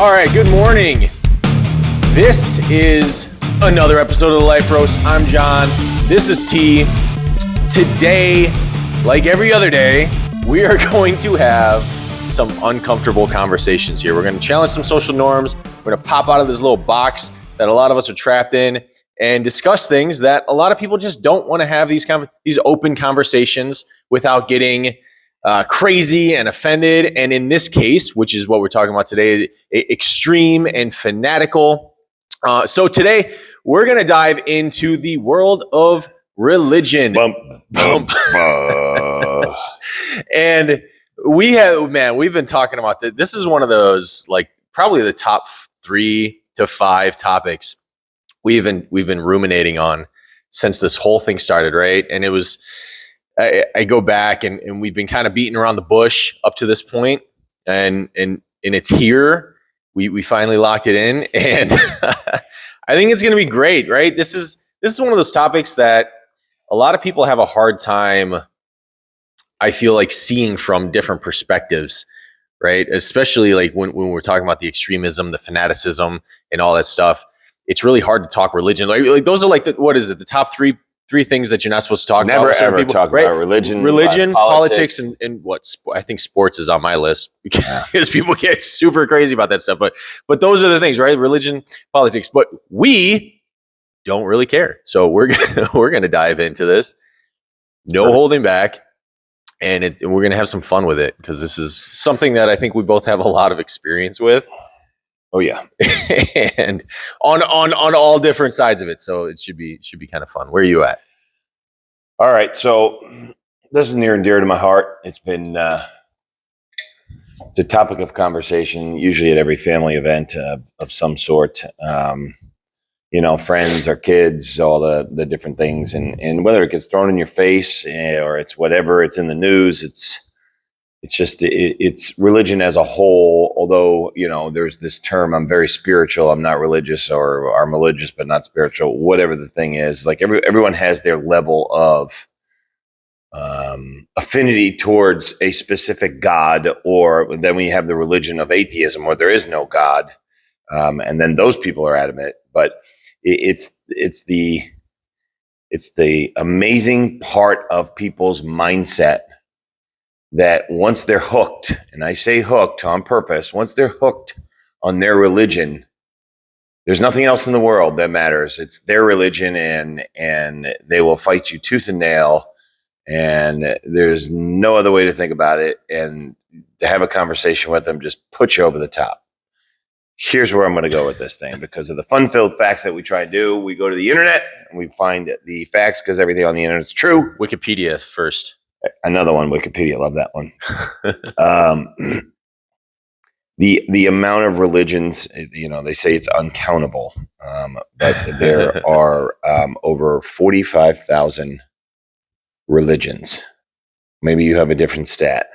All right, good morning. This is another episode of the Life Roast. I'm John. This is T. Today, like every other day, we are going to have some uncomfortable conversations here. We're going to challenge some social norms. We're going to pop out of this little box that a lot of us are trapped in and discuss things that a lot of people just don't want to have these open conversations without getting crazy and offended. And in this case, which is what we're talking about today, extreme and fanatical. So today we're going to dive into the world of religion. Bump. And we've been talking about this. This is one of those, like, probably the top 3 to 5 topics we've been ruminating on since this whole thing started, right? And it was, I go back and we've been kind of beating around the bush up to this point, and it's here. We finally locked it in, and I think it's going to be great, right? This is one of those topics that a lot of people have a hard time, I feel like, seeing from different perspectives, right? Especially like when we're talking about the extremism, the fanaticism, and all that stuff. It's really hard to talk religion. Like those are like the top three things that you're not supposed to talk about. Never ever talk about religion, politics, and what I think sports is on my list because people get super crazy about that stuff. But those are the things, right? Religion, politics. But we don't really care. So we're gonna dive into this. No holding back. And we're going to have some fun with it because this is something that I think we both have a lot of experience with. Oh yeah. And on all different sides of it. So it should be kind of fun. Where are you at? All right. So this is near and dear to my heart. It's been it's a topic of conversation, usually at every family event of some sort. Friends or kids, all the different things, and whether it gets thrown in your face or it's whatever, it's in the news. It's religion as a whole. Although there's this term, I'm very spiritual, I'm not religious, or I'm religious but not spiritual. Whatever the thing is, like everyone has their level of affinity towards a specific God, or then we have the religion of atheism, where there is no God, and then those people are adamant, but it's the amazing part of people's mindset that once they're hooked, and I say hooked on purpose, once they're hooked on their religion, there's nothing else in the world that matters. It's their religion, and they will fight you tooth and nail, and there's no other way to think about it. And to have a conversation with them just puts you over the top. Here's where I'm going to go with this thing. Because of the fun-filled facts that we try to do, we go to the internet and we find the facts, because everything on the internet is true. Wikipedia first. Another one, Wikipedia. Love that one. The amount of religions, they say it's uncountable, but there are over 45,000 religions. Maybe you have a different stat.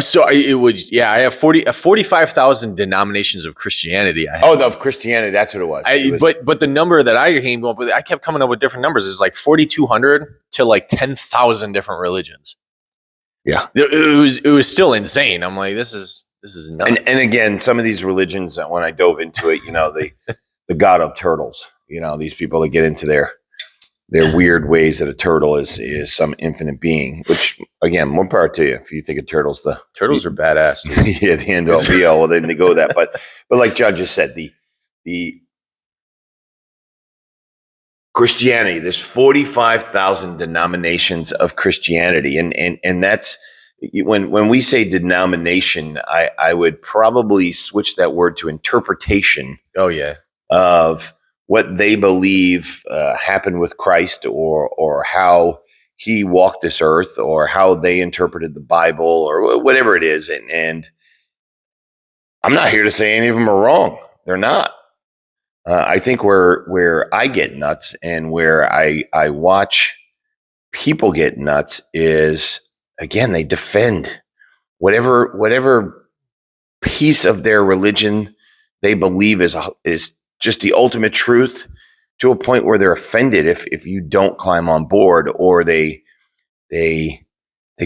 So it would, I have 45,000 denominations of Christianity. Of Christianity, that's what it was. But the number that I came up with, I kept coming up with different numbers. It's like 4,200 to like 10,000 different religions. Yeah, it was still insane. I'm like, this is nuts. And again, some of these religions, when I dove into it, the god of turtles. These people that get into their weird ways that a turtle is some infinite being, which, again, more power to you. If you think of turtles are badass. Yeah, the end all be all. Well, then they go with that. But like John just said, the Christianity, there's 45,000 denominations of Christianity. And that's, when we say denomination, I would probably switch that word to interpretation. Oh yeah. Of what they believe happened with Christ, or how he walked this earth, or how they interpreted the Bible, or whatever it is. And I'm not here to say any of them are wrong. They're not. I think where I get nuts, and where I watch people get nuts, is, again, they defend whatever piece of their religion they believe is just the ultimate truth, to a point where they're offended if you don't climb on board, or they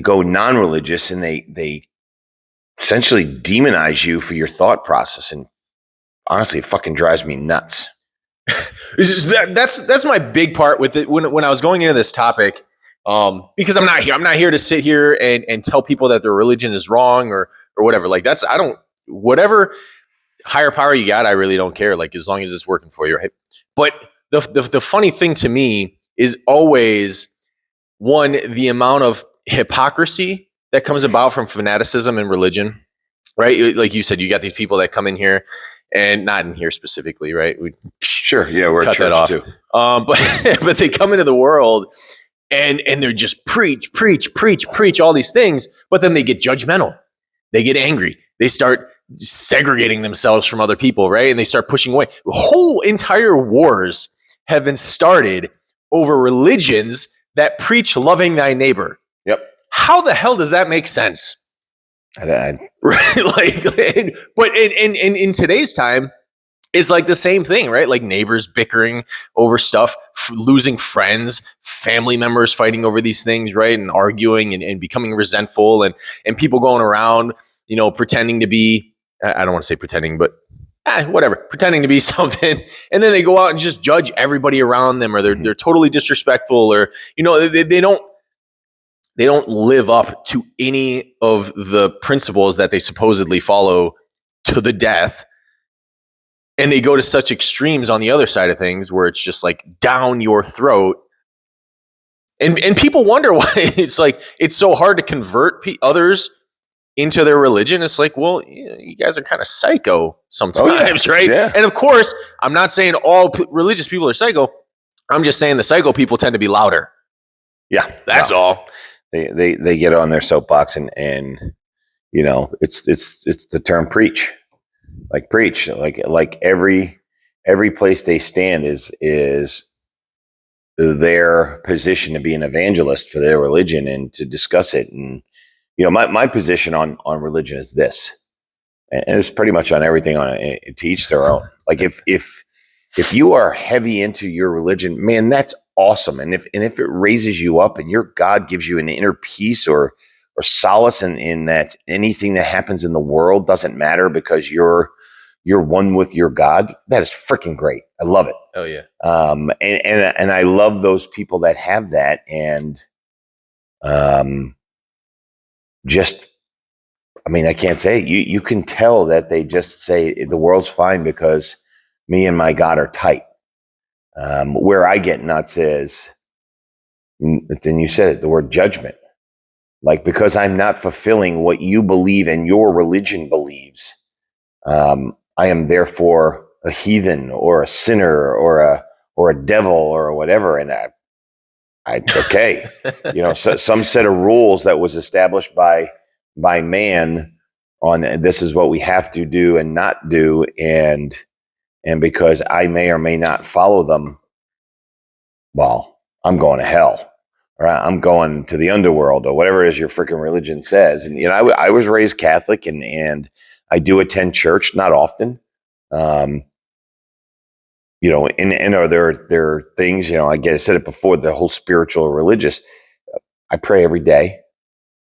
go non-religious, and they essentially demonize you for your thought process. And honestly, it fucking drives me nuts. That's my big part with it when I was going into this topic, because I'm not here to sit here and tell people that their religion is wrong or whatever. Like whatever higher power you got, I really don't care. Like as long as it's working for you, right? But the funny thing to me is always one, the amount of hypocrisy that comes about from fanaticism and religion, right? Like you said, you got these people that come in here, and not in here specifically, right? Sure, yeah, we're cut that off too. But they come into the world and they're just preach all these things, but then they get judgmental, they get angry, they start segregating themselves from other people, right? And they start pushing away. Whole entire wars have been started over religions that preach loving thy neighbor. Yep. How the hell does that make sense? Right? But in today's time, it's like the same thing, right? Like neighbors bickering over stuff, losing friends, family members fighting over these things, right? And arguing and becoming resentful, and people going around, pretending to be, I don't want to say pretending, but whatever, pretending to be something. And then they go out and just judge everybody around them, or they're totally disrespectful, or, they don't live up to any of the principles that they supposedly follow to the death. And they go to such extremes on the other side of things where it's just like down your throat. And people wonder why it's like it's so hard to convert others into their religion. It's like, well, you guys are kind of psycho sometimes, right? Yeah. And of course, I'm not saying all religious people are psycho. I'm just saying the psycho people tend to be louder. Yeah, that's all. They get on their soapbox and it's the term preach. Like preach, like every place they stand is their position to be an evangelist for their religion and to discuss it. And my position on religion is this, and it's pretty much on everything on it, to each their own. Like if you are heavy into your religion, man, that's awesome. And if it raises you up and your God gives you an inner peace or solace in that anything that happens in the world doesn't matter because you're one with your God, that is freaking great. I love it. Oh yeah. And I love those people that have that, and I can't say it. You can tell that they just say the world's fine because me and my God are tight. Where I get nuts is, then you said it, the word judgment. Like, because I'm not fulfilling what you believe and your religion believes, I am therefore a heathen or a sinner or a devil or whatever. And okay, so some set of rules that was established by man on this is what we have to do and not do, and because I may or may not follow them, well, I'm going to hell. Right, I'm going to the underworld or whatever it is your freaking religion says. And I was raised Catholic, and I do attend church, not often. And are there things, I said it before, the whole spiritual religious. I pray every day.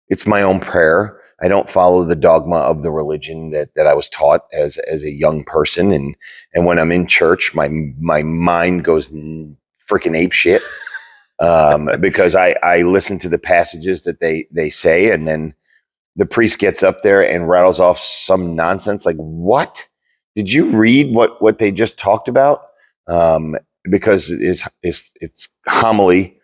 It's my own prayer. I don't follow the dogma of the religion that I was taught as a young person. And when I'm in church, my mind goes freaking ape shit. Because I listen to the passages that they say, and then the priest gets up there and rattles off some nonsense. Like, what? Did you read what they just talked about? Because it's homily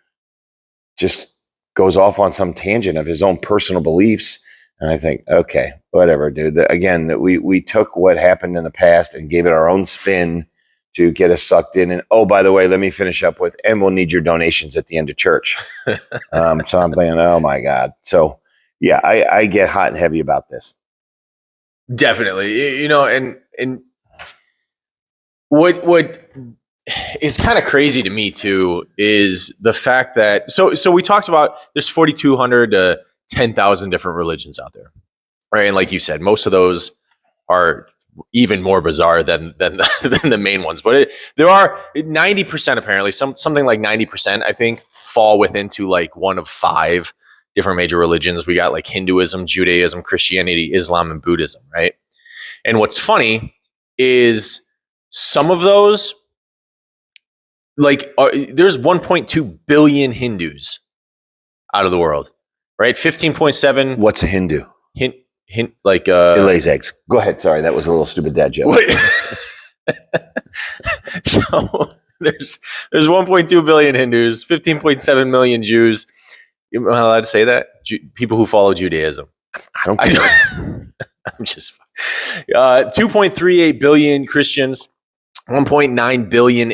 just goes off on some tangent of his own personal beliefs. And I think, okay, whatever, dude. Again, we took what happened in the past and gave it our own spin to get us sucked in. And oh, by the way, let me finish up with, and we'll need your donations at the end of church. So I'm thinking, oh my God. So yeah, I get hot and heavy about this. Definitely. And what is kind of crazy to me too is the fact that, so we talked about there's 4,200 to 10,000 different religions out there, right? And like you said, most of those are even more bizarre than the main ones, but there are 90% apparently, something like 90%, I think, fall within to like one of 5 different major religions. We got like Hinduism, Judaism, Christianity, Islam, and Buddhism, right? And what's funny is some of those, there's 1.2 billion Hindus out of the world, right? 15.7. What's a Hindu? It lays eggs. Go ahead. Sorry, that was a little stupid dad joke. So there's 1.2 billion Hindus, 15.7 million Jews. Am I allowed to say that? People who follow Judaism. I don't care. I'm just 2.38 billion Christians, 1.9 billion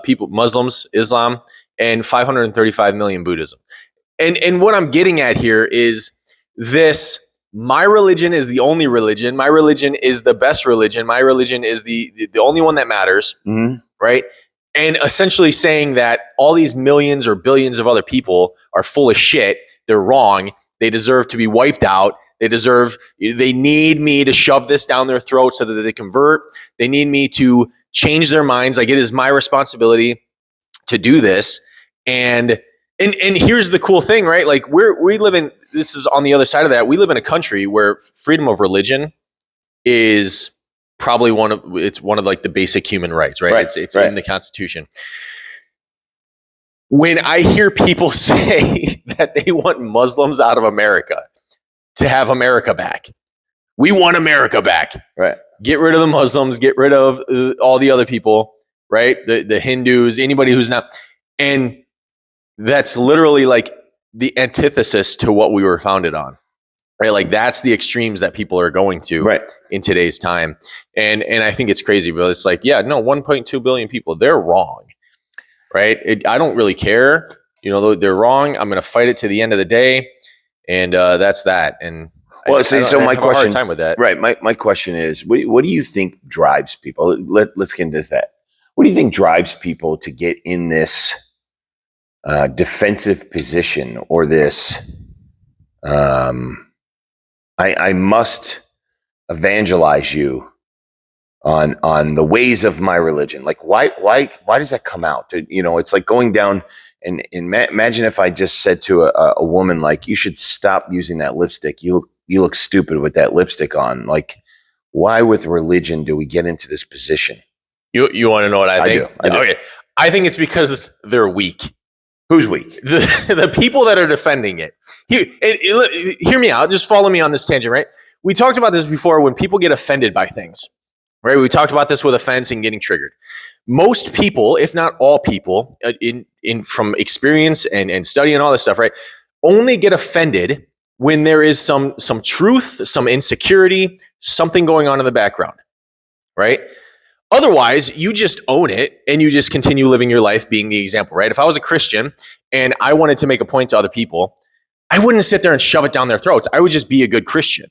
people, Muslims, Islam, and 535 million Buddhism. And what I'm getting at here is this: my religion is the only religion. My religion is the best religion. My religion is the only one that matters, right? And essentially saying that all these millions or billions of other people are full of shit. They're wrong. They deserve to be wiped out. They need me to shove this down their throat so that they convert. They need me to change their minds. Like, it is my responsibility to do this. And here's the cool thing, right? Like, we live in, this is on the other side of that. We live in a country where freedom of religion is probably one of like the basic human rights, right? It's in the Constitution. When I hear people say that they want Muslims out of America to have America back, we want America back. Right. Get rid of the Muslims, get rid of all the other people, right? The Hindus, anybody who's not. And that's literally like the antithesis to what we were founded on, right? Like, that's the extremes that people are going to in today's time. And I think it's crazy, but it's like, 1.2 billion people, they're wrong, right? I don't really care. They're wrong. I'm going to fight it to the end of the day. And that's that. And well, so my question, a hard time with that. Right. My question is, what do you think drives people? Let's get into that. What do you think drives people to get in this defensive position, or this I must evangelize you on the ways of my religion? Like, why does that come out? It's like going down and imagine if I just said to a woman, like, you should stop using that lipstick. You look stupid with that lipstick on. Like, why with religion do we get into this position? You want to know what I think? I do. Okay. I think it's because they're weak. Who's weak? The people that are defending it. Hear me out. Just follow me on this tangent, right? We talked about this before when people get offended by things, right? We talked about this with offense and getting triggered. Most people, if not all people, in from experience and study and all this stuff, right, only get offended when there is some truth, some insecurity, something going on in the background, right? Otherwise, you just own it and you just continue living your life being the example, right? If I was a Christian and I wanted to make a point to other people, I wouldn't sit there and shove it down their throats. I would just be a good Christian,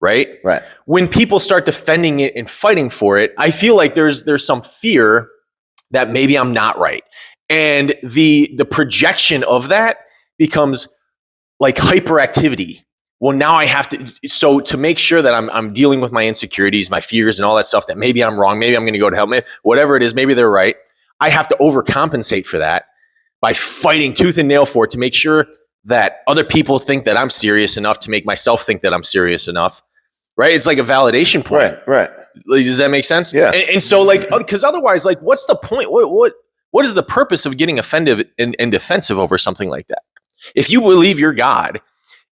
right? Right. When people start defending it and fighting for it, I feel like there's some fear that maybe I'm not right. And the projection of that becomes like hyperactivity. Well, now I have to make sure that I'm dealing with my insecurities, my fears, and all that stuff, that maybe I'm wrong, maybe I'm going to go to hell, whatever it is, maybe they're right. I have to overcompensate for that by fighting tooth and nail for it to make sure that other people think that I'm serious enough to make myself think that I'm serious enough, right? It's like a validation point. Right. Does that make sense? Yeah. And so, like, because otherwise, like, what's the point? What is the purpose of getting offended and defensive over something like that? If you believe your God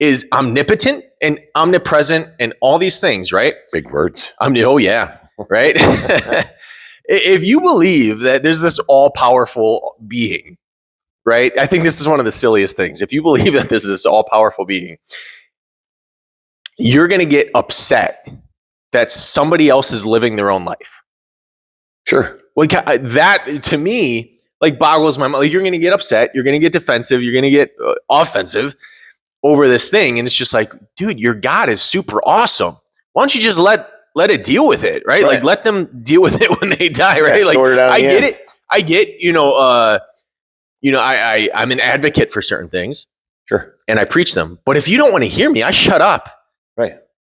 is omnipotent and omnipresent and all these things, right? Big words. Oh yeah, right? If you believe that there's this all-powerful being, right? I think this is one of the silliest things. If you believe that there's this all-powerful being, you're going to get upset that somebody else is living their own life. Sure. Like, that to me, like, boggles my mind. Like, you're going to get upset. You're going to get defensive. You're going to get offensive over this thing. And it's just like, dude, your God is super awesome. Why don't you just let it deal with it, right? Like, let them deal with it when they die, right? Yeah, like, I get it. I get, I'm an advocate for certain things. Sure. And I preach them. But if you don't want to hear me, I shut up.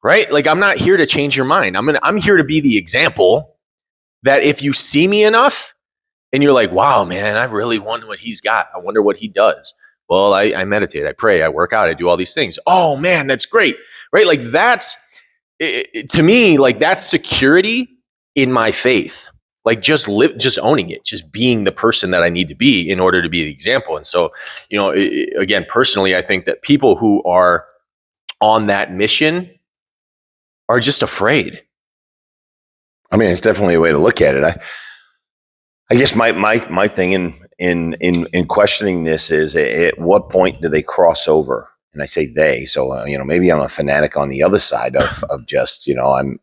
Right? Like, I'm not here to change your mind. I'm here to be the example that if you see me enough and you're like, wow, man, I really wonder what he's got. I wonder what he does. Well, I meditate, I pray, I work out, I do all these things. Oh man, that's great. Right? Like, that's, to me, like, that's security in my faith. like just owning it, just being the person that I need to be in order to be the example. And so, again, personally, I think that people who are on that mission are just afraid. I mean, it's definitely a way to look at it. I guess my thing in questioning this is, at what point do they cross over? And I say they, so maybe I'm a fanatic on the other side of just I'm,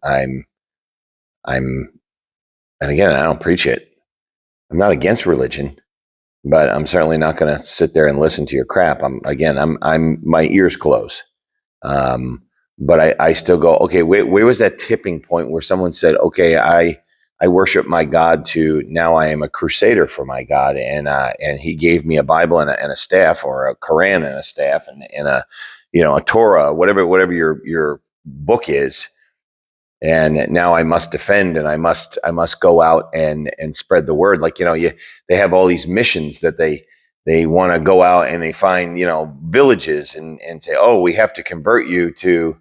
and again, I don't preach it. I'm not against religion, but I'm certainly not going to sit there and listen to your crap. I'm my ears close. But I still go, okay, where was that tipping point where someone said, okay, I worship my God to now I am a crusader for my God, and he gave me a Bible and a staff, or a Quran and a staff, and a a Torah, whatever your book is. And now I must defend, and I must go out and spread the word. Like, they have all these missions that they want to go out and they find, villages and say, oh, we have to convert you to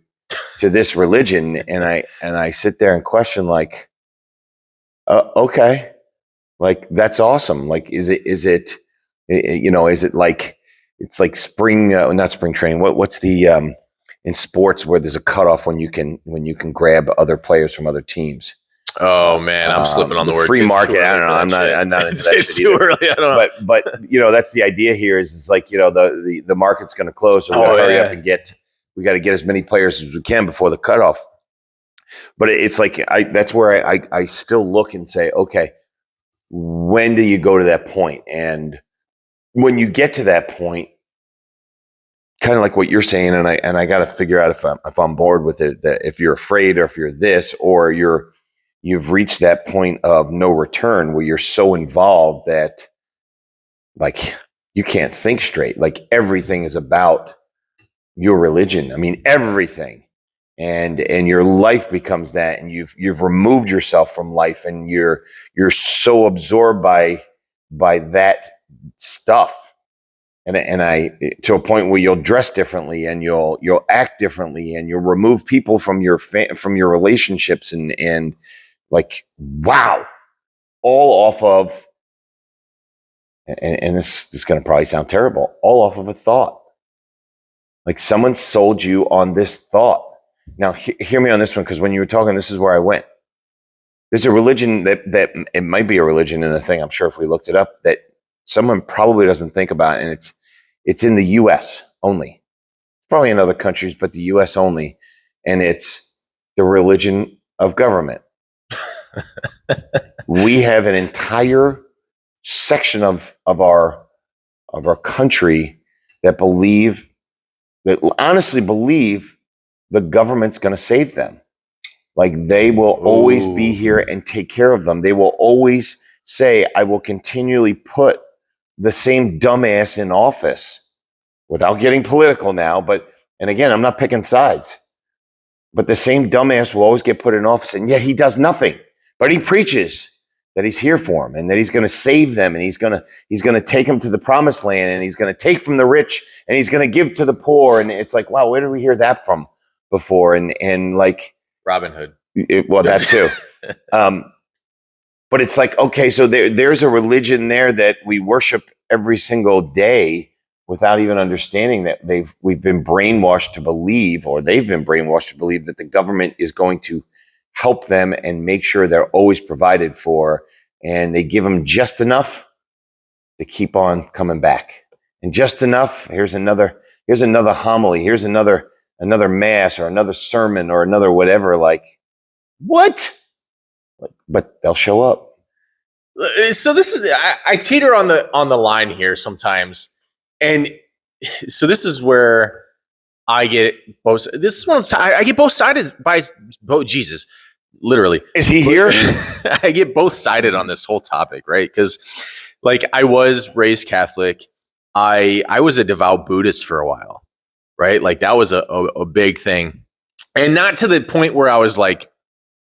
this religion. And I sit there and question, like, okay, like, that's awesome. Like, is it like, it's like spring, not spring training. What's the, in sports where there's a cutoff when you can grab other players from other teams. Oh man, I'm slipping on the word. Free market. I don't know. I'm not into that. It's too early. I don't know. But that's the idea here. Is like, the market's going to close, so we got to hurry up and we got to get as many players as we can before the cutoff. But it's like, that's where I still look and say, okay, when do you go to that point? And when you get to that point, kind of like what you're saying, and I got to figure out if I'm bored with it, that if you're afraid, or if you're this, or you've reached that point of no return where you're so involved that, like, you can't think straight. Like, everything is about your religion. I mean, everything, and your life becomes that, and you've removed yourself from life, and you're so absorbed by that stuff. And I, to a point where you'll dress differently, and you'll act differently, and you'll remove people from your relationships, and like, wow, all off of, and this is going to probably sound terrible, all off of a thought. Like, someone sold you on this thought. Now, hear me on this one, because when you were talking, this is where I went. There's a religion that it might be a religion in the thing. I'm sure if we looked it up, that someone probably doesn't think about, and it's in the U.S. only, probably in other countries, but the U.S. only, and it's the religion of government. We have an entire section of our country that honestly believe the government's going to save them. Like, they will always be here and take care of them. They will always say, I will continually put the same dumbass in office, without getting political now. And again, I'm not picking sides, but the same dumbass will always get put in office, and yet he does nothing. But he preaches that he's here for them, and that he's going to save them, and he's going to take them to the promised land, and he's going to take from the rich, and he's going to give to the poor. And it's like, wow, where did we hear that from before? And like Robin Hood. Well, that too. But it's like, okay, so there's a religion there that we worship every single day without even understanding that we've been brainwashed to believe, or they've been brainwashed to believe, that the government is going to help them and make sure they're always provided for, and they give them just enough to keep on coming back, and just enough. Here's another homily. Here's another mass, or another sermon, or another whatever. Like, what? But they'll show up. So this is, I teeter on the line here sometimes, and so this is where I get both. This is one I get both sided by both. Jesus, literally, is he here? I get both sided on this whole topic, right? Because, like, I was raised Catholic. I was a devout Buddhist for a while, right? Like, that was a big thing, and not to the point where I was like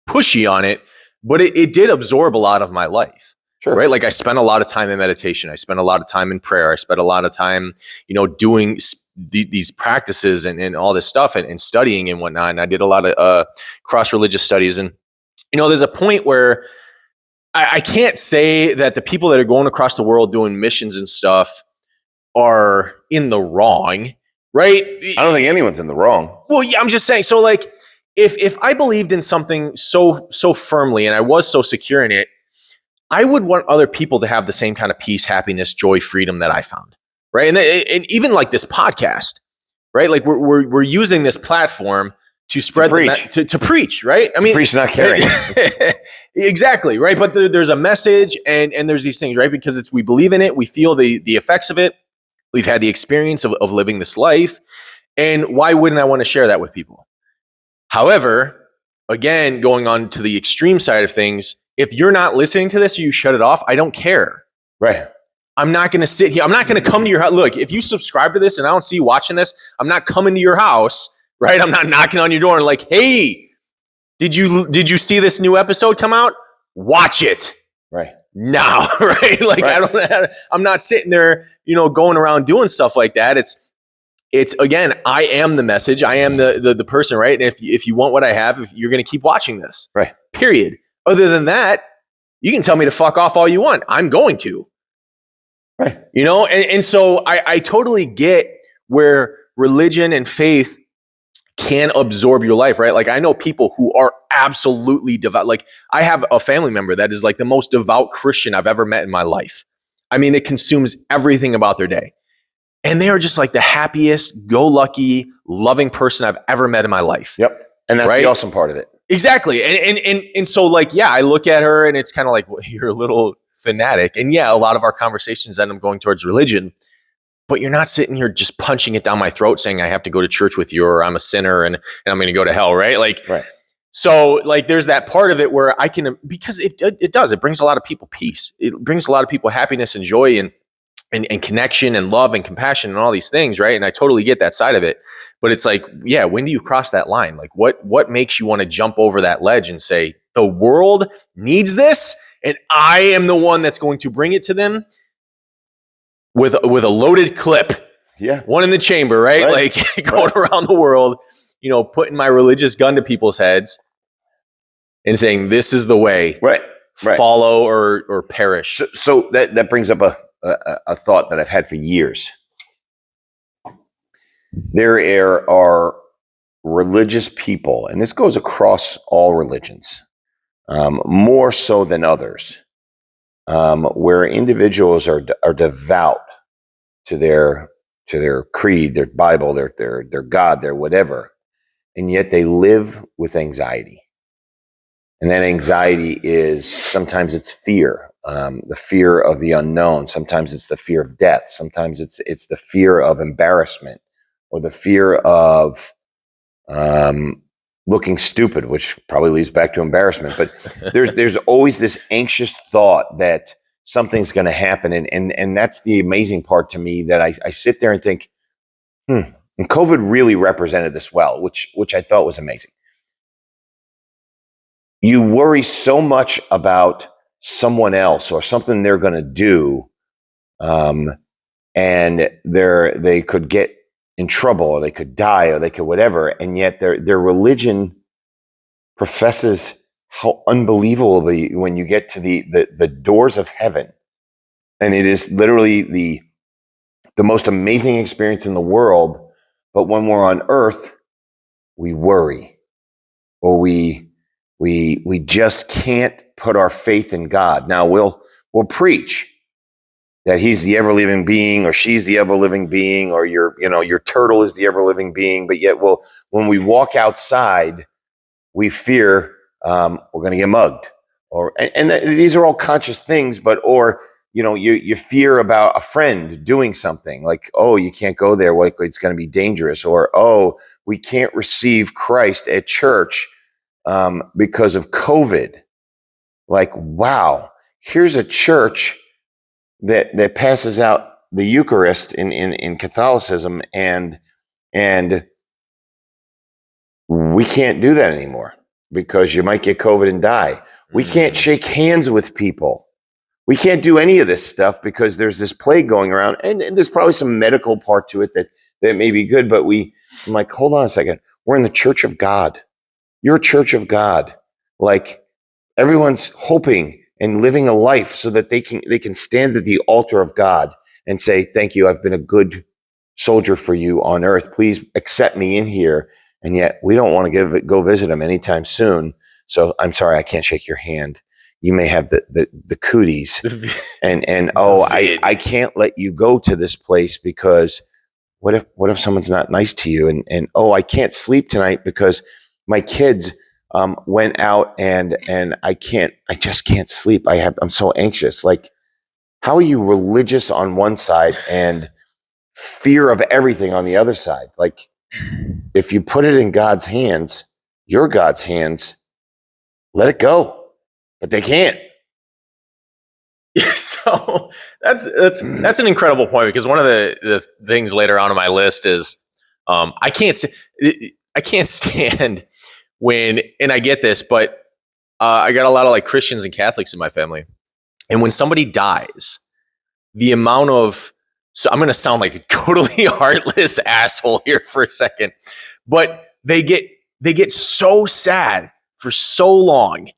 pushy on it, but it did absorb a lot of my life. Sure. Right. Like, I spent a lot of time in meditation. I spent a lot of time in prayer. I spent a lot of time, doing these practices and all this stuff and studying and whatnot. And I did a lot of cross-religious studies. And, there's a point where I can't say that the people that are going across the world doing missions and stuff are in the wrong, right? I don't think anyone's in the wrong. Well, yeah, I'm just saying. So, like, if I believed in something so firmly and I was so secure in it, I would want other people to have the same kind of peace, happiness, joy, freedom that I found, right? And even like this podcast, right? Like we're using this platform to spread to preach, right? I mean, preach, not caring. Exactly, right? But there's a message, and there's these things, right? Because we believe in it, we feel the effects of it, we've had the experience of living this life, and why wouldn't I want to share that with people? However, again, going on to the extreme side of things, if you're not listening to this, you shut it off. I don't care. Right. I'm not going to sit here. I'm not going to come to your house. Look, if you subscribe to this and I don't see you watching this, I'm not coming to your house, right? I'm not knocking on your door and like, hey, did you see this new episode come out? Watch it. Right. Now, right? Like, right. I'm not sitting there, going around doing stuff like that. It's again, I am the message. I am the person, right? And if you want what I have, if you're going to keep watching this, right? Period. Other than that, you can tell me to fuck off all you want. I'm going to, right? And so I totally get where religion and faith can absorb your life, right? Like I know people who are absolutely devout. Like I have a family member that is like the most devout Christian I've ever met in my life. I mean, it consumes everything about their day. And they are just like the happiest, go-lucky, loving person I've ever met in my life. Yep. And that's the awesome part of it. Exactly. And so like, yeah, I look at her and it's kind of like, well, you're a little fanatic. And yeah, a lot of our conversations end up going towards religion, but you're not sitting here just punching it down my throat saying I have to go to church with you or I'm a sinner and I'm going to go to hell, right? Like, right. So like there's that part of it where I can, because it does, it brings a lot of people peace. It brings a lot of people happiness and joy and connection and love and compassion and all these things, right? And I totally get that side of it. But it's like, yeah, when do you cross that line? Like what makes you want to jump over that ledge and say, the world needs this and I am the one that's going to bring it to them with a loaded clip. Yeah. One in the chamber, right? Like going around the world, putting my religious gun to people's heads and saying, this is the way. Right. Follow or perish. So that brings up a thought that I've had for years. There are religious people, and this goes across all religions, more so than others, where individuals are devout to their creed, their Bible, their God, their whatever, and yet they live with anxiety. And that anxiety is sometimes it's fear, the fear of the unknown. Sometimes it's the fear of death. Sometimes it's the fear of embarrassment or the fear of looking stupid, which probably leads back to embarrassment. But there's always this anxious thought that something's going to happen, and that's the amazing part to me that I sit there and think, and COVID really represented this well, which I thought was amazing. You worry so much about someone else or something they're going to do, and they could get in trouble or they could die or they could whatever, and yet their religion professes how unbelievably when you get to the doors of heaven, and it is literally the most amazing experience in the world. But when we're on earth, we worry, or we just can't put our faith in God. Now we'll preach that he's the ever living being, or she's the ever living being, or your turtle is the ever living being. But yet, when we walk outside, we fear we're going to get mugged, and these are all conscious things. But you fear about a friend doing something like, oh, you can't go there, like it's going to be dangerous, or oh, we can't receive Christ at church because of COVID. Like, wow, here's a church that passes out the Eucharist in Catholicism, and we can't do that anymore because you might get COVID and die. We can't shake hands with people. We can't do any of this stuff because there's this plague going around, and there's probably some medical part to it that may be good. But I'm like, hold on a second. We're in the church of God. You're a church of God. Like, everyone's hoping and living a life so that they can stand at the altar of God and say, thank you, I've been a good soldier for you on earth. Please accept me in here. And yet we don't want to go visit them anytime soon. So I'm sorry, I can't shake your hand. You may have the cooties. And oh, I can't let you go to this place because what if someone's not nice to you? And oh, I can't sleep tonight because my kids went out and I just can't sleep. I'm so anxious. Like, how are you religious on one side and fear of everything on the other side? Like, if you put it in God's hands, your God's hands, let it go. But they can't. So that's an incredible point, because one of the things later on my list is I can't stand when, and I get this, but I got a lot of like Christians and Catholics in my family, and when somebody dies, the amount of, so I'm going to sound like a totally heartless asshole here for a second, but they get so sad for so long,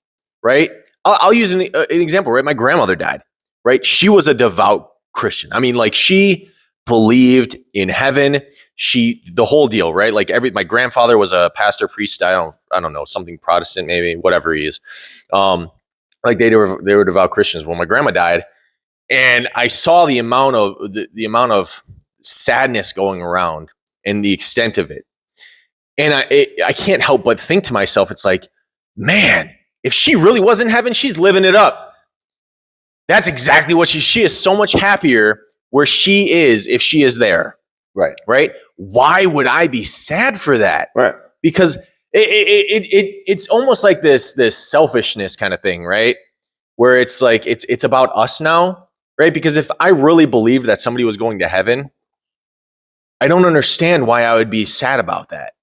right? I'll use an example, right? My grandmother died, right? She was a devout Christian. I mean, like, she believed in heaven. The whole deal, right? Like, my grandfather was a pastor, priest. I don't know, something Protestant, maybe, whatever he is. Like, they were devout Christians. When my grandma died, and I saw the amount of sadness going around and the extent of it, and I can't help but think to myself, it's like, man, if she really was in heaven, she's living it up. That's exactly what she is so much happier where she is if she is there. Right. Right. Why would I be sad for that? Right. Because it's almost like this selfishness kind of thing, right? Where it's like, it's about us now, right? Because if I really believed that somebody was going to heaven, I don't understand why I would be sad about that.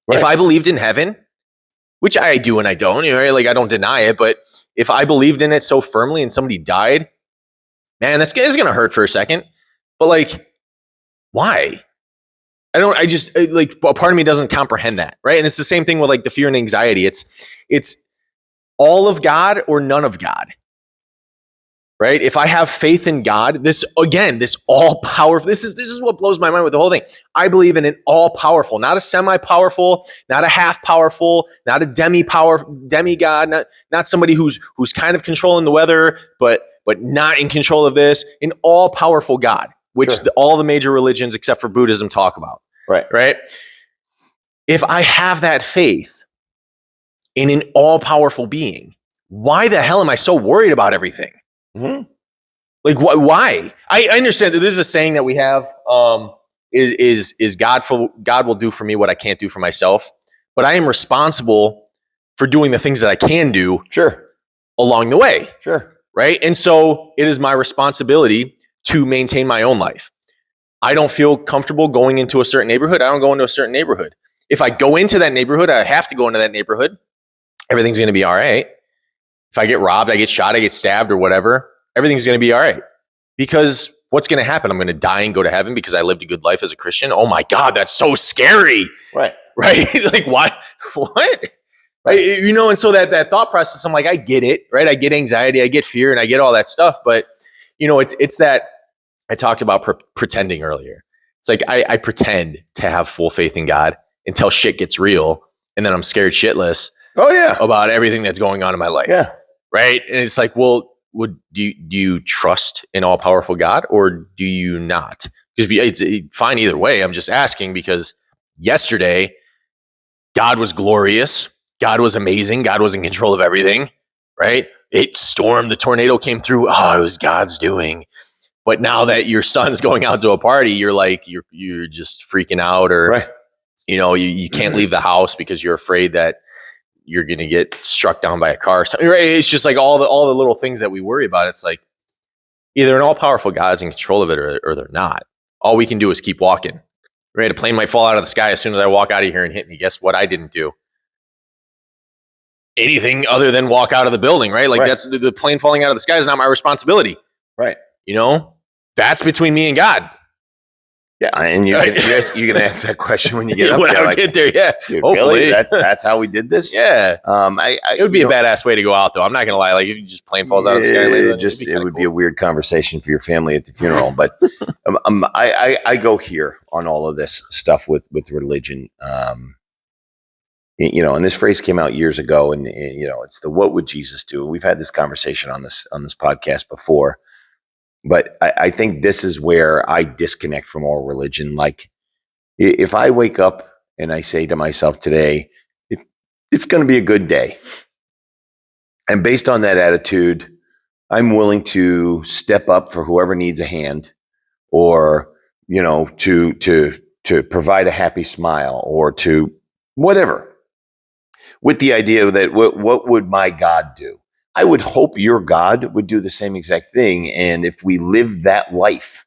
Right. If I believed in heaven, which I do and I don't, right? Like, I don't deny it, but if I believed in it so firmly and somebody died, man, that's going to hurt for a second. But like, why? I just, like, a part of me doesn't comprehend that, right? And it's the same thing with like the fear and anxiety. It's all of God or none of God, right? If I have faith in God, this all powerful, this is what blows my mind with the whole thing. I believe in an all powerful, not a semi-powerful, not a half powerful, not a demigod, not somebody who's kind of controlling the weather, but not in control of this, an all powerful God, which sure, all the major religions except for Buddhism talk about. Right. If I have that faith in an all powerful being, why the hell am I so worried about everything? Mm-hmm. Like, why? I understand that there's a saying that we have, is God will do for me what I can't do for myself, but I am responsible for doing the things that I can do. Sure. Along the way. Sure. Right. And so it is my responsibility to maintain my own life. I don't feel comfortable going into a certain neighborhood. I don't go into a certain neighborhood. If I go into that neighborhood, I have to go into that neighborhood. Everything's going to be all right. If I get robbed, I get shot, I get stabbed or whatever, everything's going to be all right. Because what's going to happen? I'm going to die and go to heaven because I lived a good life as a Christian. Oh my God, that's so scary. Right. Like, why? What? Right. You know, and so that thought process, I'm like, I get it, right? I get anxiety, I get fear, and I get all that stuff. But, you know, it's that I talked about pretending earlier. It's like I pretend to have full faith in God until shit gets real. And then I'm scared shitless. Oh, yeah. About everything that's going on in my life. Yeah. Right. And it's like, well, do you trust in all powerful God or do you not? Because it's fine either way. I'm just asking because yesterday, God was glorious. God was amazing. God was in control of everything. Right. It stormed. The tornado came through. Oh, it was God's doing. But now that your son's going out to a party, you're like, you're just freaking out, or, right, you know, you can't leave the house because you're afraid that you're going to get struck down by a car or something. Right? It's just like all the little things that we worry about. It's like either an all powerful God's in control of it or they're not. All we can do is keep walking. Right? A plane might fall out of the sky as soon as I walk out of here and hit me. Guess what? I didn't do anything other than walk out of the building. Right? Like, right, that's the plane falling out of the sky is not my responsibility. Right. You know, that's between me and God. Yeah, and you're gonna ask that question when you get up when there. I Like, get there, yeah. dude, Hopefully, really? That's how we did this. yeah. It would be a you know, badass way to go out, though. I'm not gonna lie. Like, if you just plane falls out of the sky, later, it would be a weird conversation for your family at the funeral. But I go here on all of this stuff with religion. And this phrase came out years ago, and it's the "What would Jesus do?" We've had this conversation on this podcast before, but I think this is where I disconnect from all religion. Like, if I wake up and I say to myself today, it's going to be a good day, and based on that attitude, I'm willing to step up for whoever needs a hand, or to provide a happy smile, or to whatever. With the idea that what would my God do? I would hope your God would do the same exact thing. And if we live that life,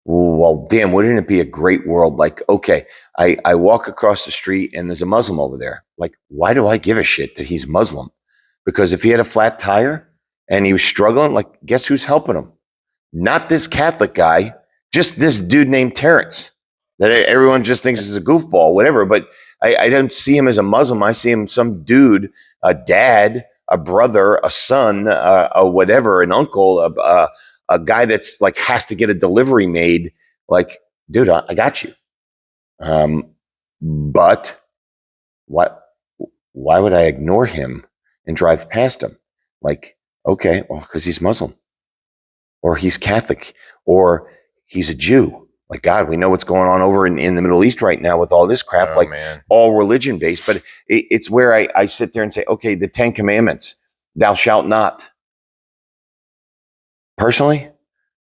well, damn, wouldn't it be a great world? Like, okay, I walk across the street and there's a Muslim over there. Like, why do I give a shit that he's Muslim? Because if he had a flat tire and he was struggling, like, guess who's helping him? Not this Catholic guy, just this dude named Terrence that everyone just thinks is a goofball, whatever. But I don't see him as a Muslim. I see him some dude, a dad, a brother, a son, a whatever, an uncle, a guy that's like has to get a delivery made. Like, dude, I got you. But why would I ignore him and drive past him? Like, okay, well, because he's Muslim, or he's Catholic, or he's a Jew. Like, God, we know what's going on over in the Middle East right now with all this crap, all religion based. But it's where I sit there and say, okay, the 10 Commandments, thou shalt not. Personally,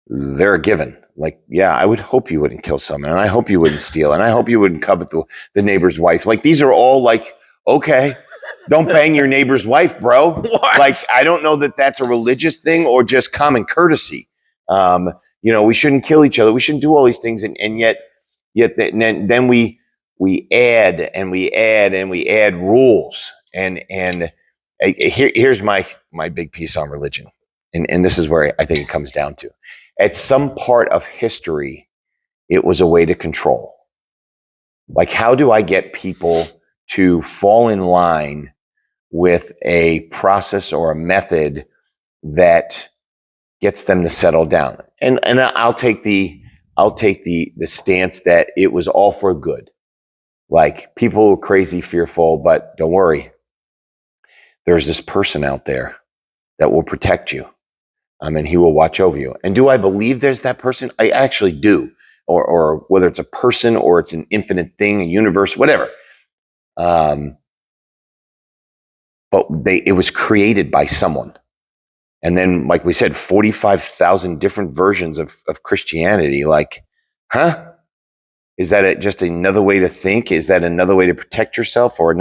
they're a given. Like, yeah, I would hope you wouldn't kill someone, and I hope you wouldn't steal, and I hope you wouldn't covet the neighbor's wife. Like, these are all like, okay, don't bang your neighbor's wife, bro. What? Like, I don't know that that's a religious thing or just common courtesy. We shouldn't kill each other. We shouldn't do all these things. And yet then we add and we add and we add rules. And here's my big piece on religion. And this is where I think it comes down to. At some part of history, it was a way to control. Like, how do I get people to fall in line with a process or a method that gets them to settle down? And I'll take the stance that it was all for good. Like, people were crazy, fearful, but don't worry. There's this person out there that will protect you. And he will watch over you. And do I believe there's that person? I actually do. Or whether it's a person or it's an infinite thing, a universe, whatever. But it was created by someone. And then, like we said, 45,000 different versions of Christianity. Like, huh? Is that just another way to think? Is that another way to protect yourself, or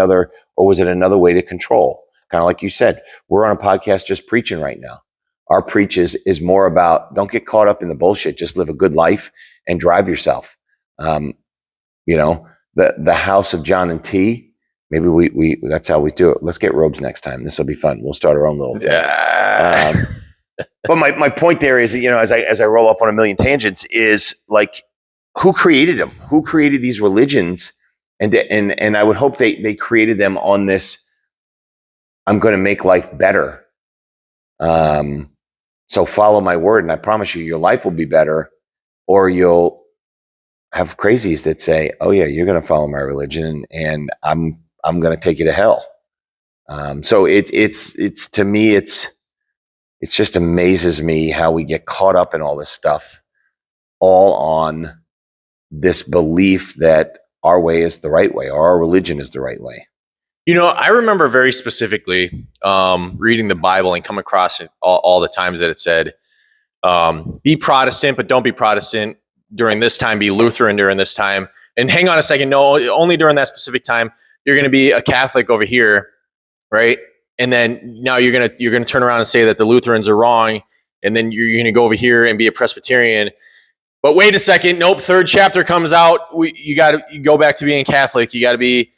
was it another way to control? Kind of like you said, we're on a podcast just preaching right now. Our preach is more about, don't get caught up in the bullshit. Just live a good life and drive yourself. The house of John and T. Maybe we that's how we do it. Let's get robes next time. This will be fun. We'll start our own little thing. Yeah. But my point there is, as I roll off on a million tangents, is like, who created them? Who created these religions? And I would hope they created them on this, I'm going to make life better. So follow my word, and I promise you, your life will be better. Or you'll have crazies that say, "Oh yeah, you're going to follow my religion, and I'm going to take you to hell." So it's to me, it just amazes me how we get caught up in all this stuff, all on this belief that our way is the right way, or our religion is the right way. I remember very specifically reading the Bible and come across it all the times that it said, be Protestant, but don't be Protestant during this time, be Lutheran during this time. And hang on a second, no, only during that specific time, you're going to be a Catholic over here, right? And then now you're going to turn around and say that the Lutherans are wrong, and then you're going to go over here and be a Presbyterian. But wait a second, nope, third chapter comes out, you go back to being Catholic. You got to be,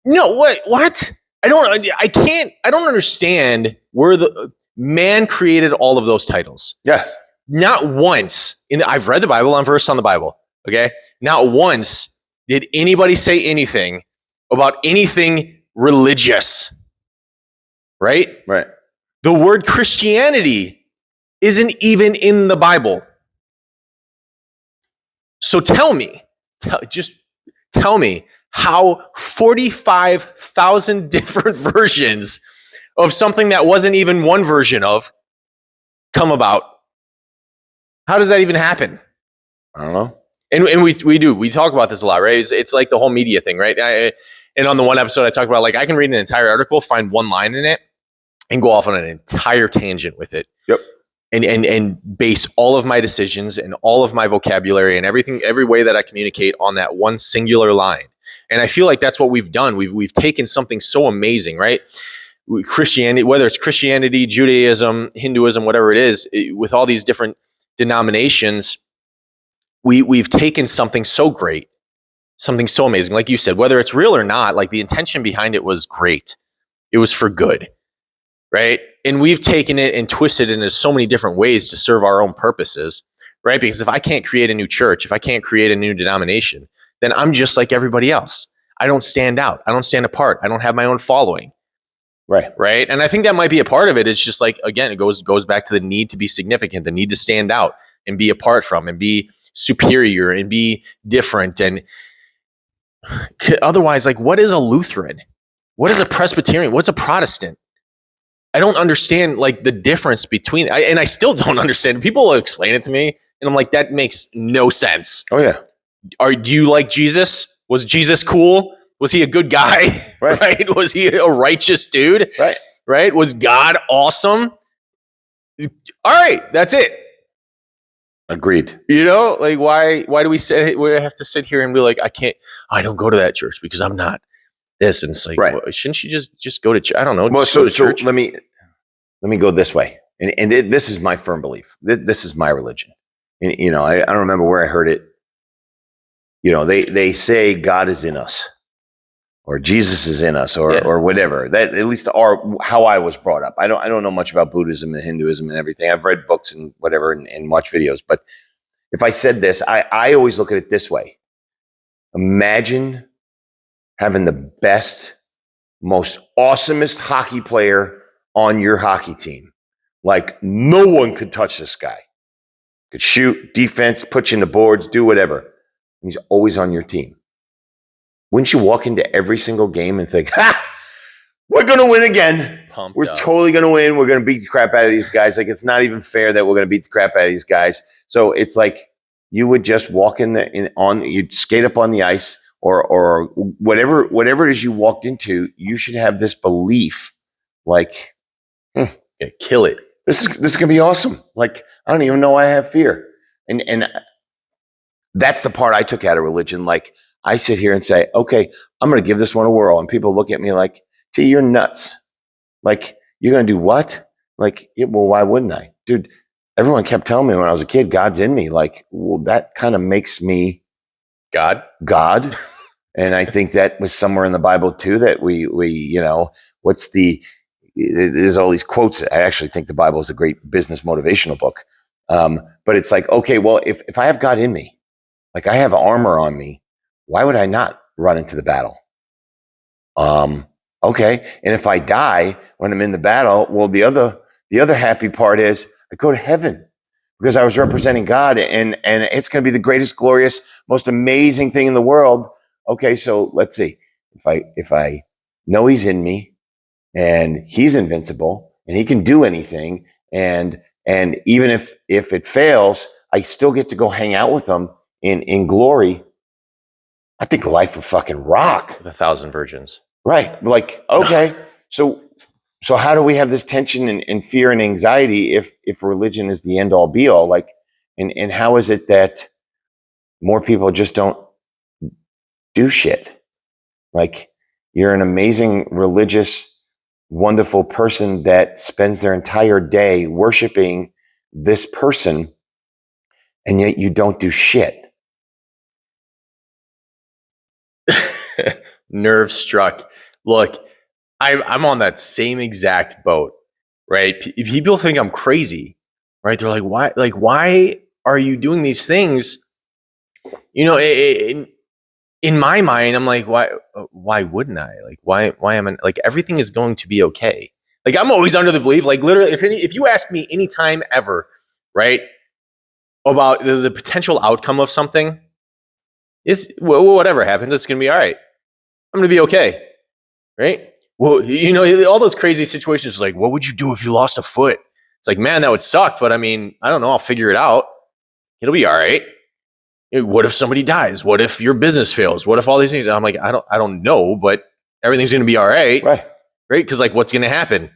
no, what? I don't understand where the man created all of those titles. Yes. not once I've read the Bible, I'm versed on the Bible. Okay. Not once did anybody say anything about anything religious. Right? Right. The word Christianity isn't even in the Bible. So just tell me how 45,000 different versions of something that wasn't even one version of come about. How does that even happen? I don't know. And we talk about this a lot, right? It's like the whole media thing, right? And on the one episode I talked about, like, I can read an entire article, find one line in it, and go off on an entire tangent with it. Yep. And base all of my decisions and all of my vocabulary and everything, every way that I communicate on that one singular line. And I feel like that's what we've done. We've taken something so amazing, right? Christianity, whether it's Christianity, Judaism, Hinduism, whatever it is, with all these different denominations, we've taken something so great, something so amazing. Like you said, whether it's real or not, like the intention behind it was great. It was for good, right? And we've taken it and twisted it into so many different ways to serve our own purposes, right? Because if I can't create a new church, if I can't create a new denomination, then I'm just like everybody else. I don't stand out. I don't stand apart. I don't have my own following. Right. Right. And I think that might be a part of it. It's just like, again, it goes back to the need to be significant, the need to stand out and be apart from and be superior and be different. And otherwise, like, what is a Lutheran? What is a Presbyterian? What's a Protestant? I don't understand, like, the difference between, and I still don't understand. People will explain it to me, and I'm like, that makes no sense. Oh yeah. Do you like Jesus? Was Jesus cool? Was he a good guy? Right? Was he a righteous dude? Right? Was God awesome? All right, that's it. Agreed. You know, like, why do we have to sit here and be like, I don't go to that church because I'm not this, and it's like, well, shouldn't you just go to church? I don't know. Well, so let me go this way, and this is my firm belief. This is my religion, and I don't remember where I heard it. They say God is in us, or Jesus is in us, or whatever. That, at least, how I was brought up. I don't know much about Buddhism and Hinduism and everything. I've read books and whatever and watched videos. But if I said this, I always look at it this way. Imagine having the best, most awesomest hockey player on your hockey team. Like, no one could touch this guy. Could shoot, defense, put you in the boards, do whatever. And he's always on your team. Wouldn't you walk into every single game and think, we're going to win again. We're totally going to win. We're going to beat the crap out of these guys. Like, it's not even fair that we're going to beat the crap out of these guys. So it's like you would just walk you'd skate up on the ice, or whatever it is you walked into. You should have this belief, like, kill it. This is gonna be awesome. Like, I don't even know I have fear, and that's the part I took out of religion. Like, I sit here and say, okay, I'm gonna give this one a whirl, and people look at me like, T, you're nuts. Like, you're gonna do what? Like, yeah, well, why wouldn't I, dude? Everyone kept telling me when I was a kid, God's in me. Like, well, that kind of makes me God. And I think that was somewhere in the Bible too, that we there's all these quotes. I actually think the Bible is a great business motivational book. But it's like, okay, well, if I have God in me, like, I have armor on me, why would I not run into the battle? Okay. And if I die when I'm in the battle, well, the other happy part is I go to heaven because I was representing God, and it's going to be the greatest, glorious, most amazing thing in the world. Okay. So let's see, if I know he's in me and he's invincible and he can do anything. And even if it fails, I still get to go hang out with him in glory. I think life would fucking rock. With 1,000 virgins. Right. Like, okay. So how do we have this tension and fear and anxiety if religion is the end all be all? Like, and how is it that more people just don't do shit? Like, you're an amazing, religious, wonderful person that spends their entire day worshiping this person, and yet you don't do shit. Nerve struck. Look, I'm on that same exact boat, right? People think I'm crazy right? They're why are you doing these things? In my mind, I'm like, why wouldn't I? Like, why am I like, everything is going to be okay. Like, I'm always under the belief, like, literally, if you ask me anytime ever, right, about the potential outcome of something, whatever happens, it's going to be all right. I'm going to be okay. Right. Well, all those crazy situations, like, what would you do if you lost a foot? It's like, man, that would suck. But I mean, I don't know. I'll figure it out. It'll be all right. What if somebody dies? What if your business fails? What if all these things? I'm like, I don't know, but everything's going to be all right. Right. Right. Cause like, what's going to happen?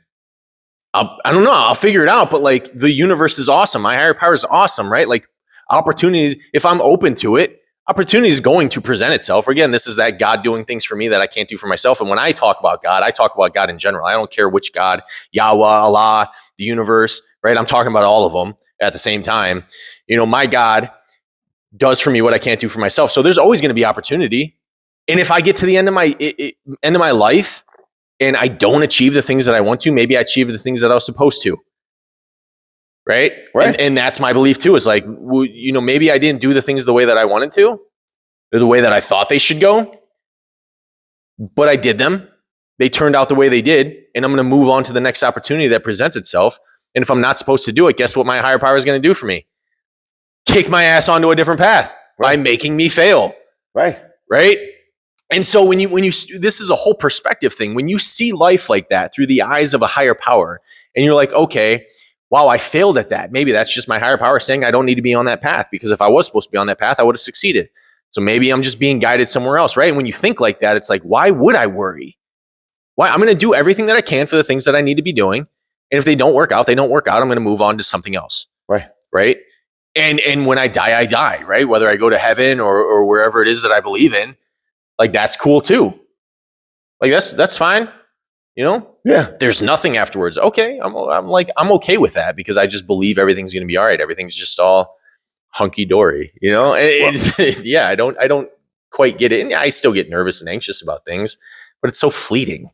I don't know. I'll figure it out. But like, the universe is awesome. My higher power is awesome. Right. Like, opportunities, if I'm open to it, opportunity is going to present itself. Again, this is that God doing things for me that I can't do for myself. And when I talk about God, I talk about God in general. I don't care which God, Yahweh, Allah, the universe, right? I'm talking about all of them at the same time. My God does for me what I can't do for myself. So there's always going to be opportunity. And if I get to the end of my life and I don't achieve the things that I want to, maybe I achieve the things that I was supposed to. Right. And that's my belief too. Is like, maybe I didn't do the things the way that I wanted to, or the way that I thought they should go, but I did them. They turned out the way they did. And I'm going to move on to the next opportunity that presents itself. And if I'm not supposed to do it, guess what my higher power is going to do for me? Kick my ass onto a different path by making me fail. Right. Right. And so when you, this is a whole perspective thing. When you see life like that through the eyes of a higher power, and you're like, okay, wow, I failed at that. Maybe that's just my higher power saying I don't need to be on that path, because if I was supposed to be on that path, I would have succeeded. So maybe I'm just being guided somewhere else, right? And when you think like that, it's like, why would I worry? Why? I'm going to do everything that I can for the things that I need to be doing. And if they don't work out, they don't work out. I'm going to move on to something else. Right. Right. And when I die, right? Whether I go to heaven or wherever it is that I believe in, like, that's cool too. Like, that's fine. Yeah. There's nothing afterwards. Okay. I'm okay with that, because I just believe everything's going to be all right. Everything's just all hunky dory, yeah, I don't quite get it. And I still get nervous and anxious about things, but it's so fleeting.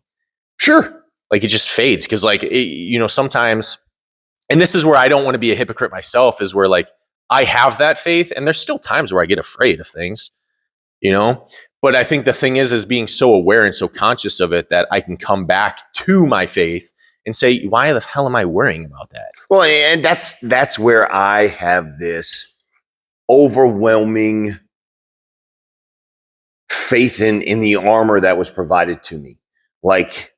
Sure. Like, it just fades. Cause like, sometimes, and this is where I don't want to be a hypocrite myself, is where like, I have that faith, and there's still times where I get afraid of things, but I think the thing is being so aware and so conscious of it that I can come back to my faith and say, why the hell am I worrying about that? Well, and that's where I have this overwhelming faith in the armor that was provided to me. Like,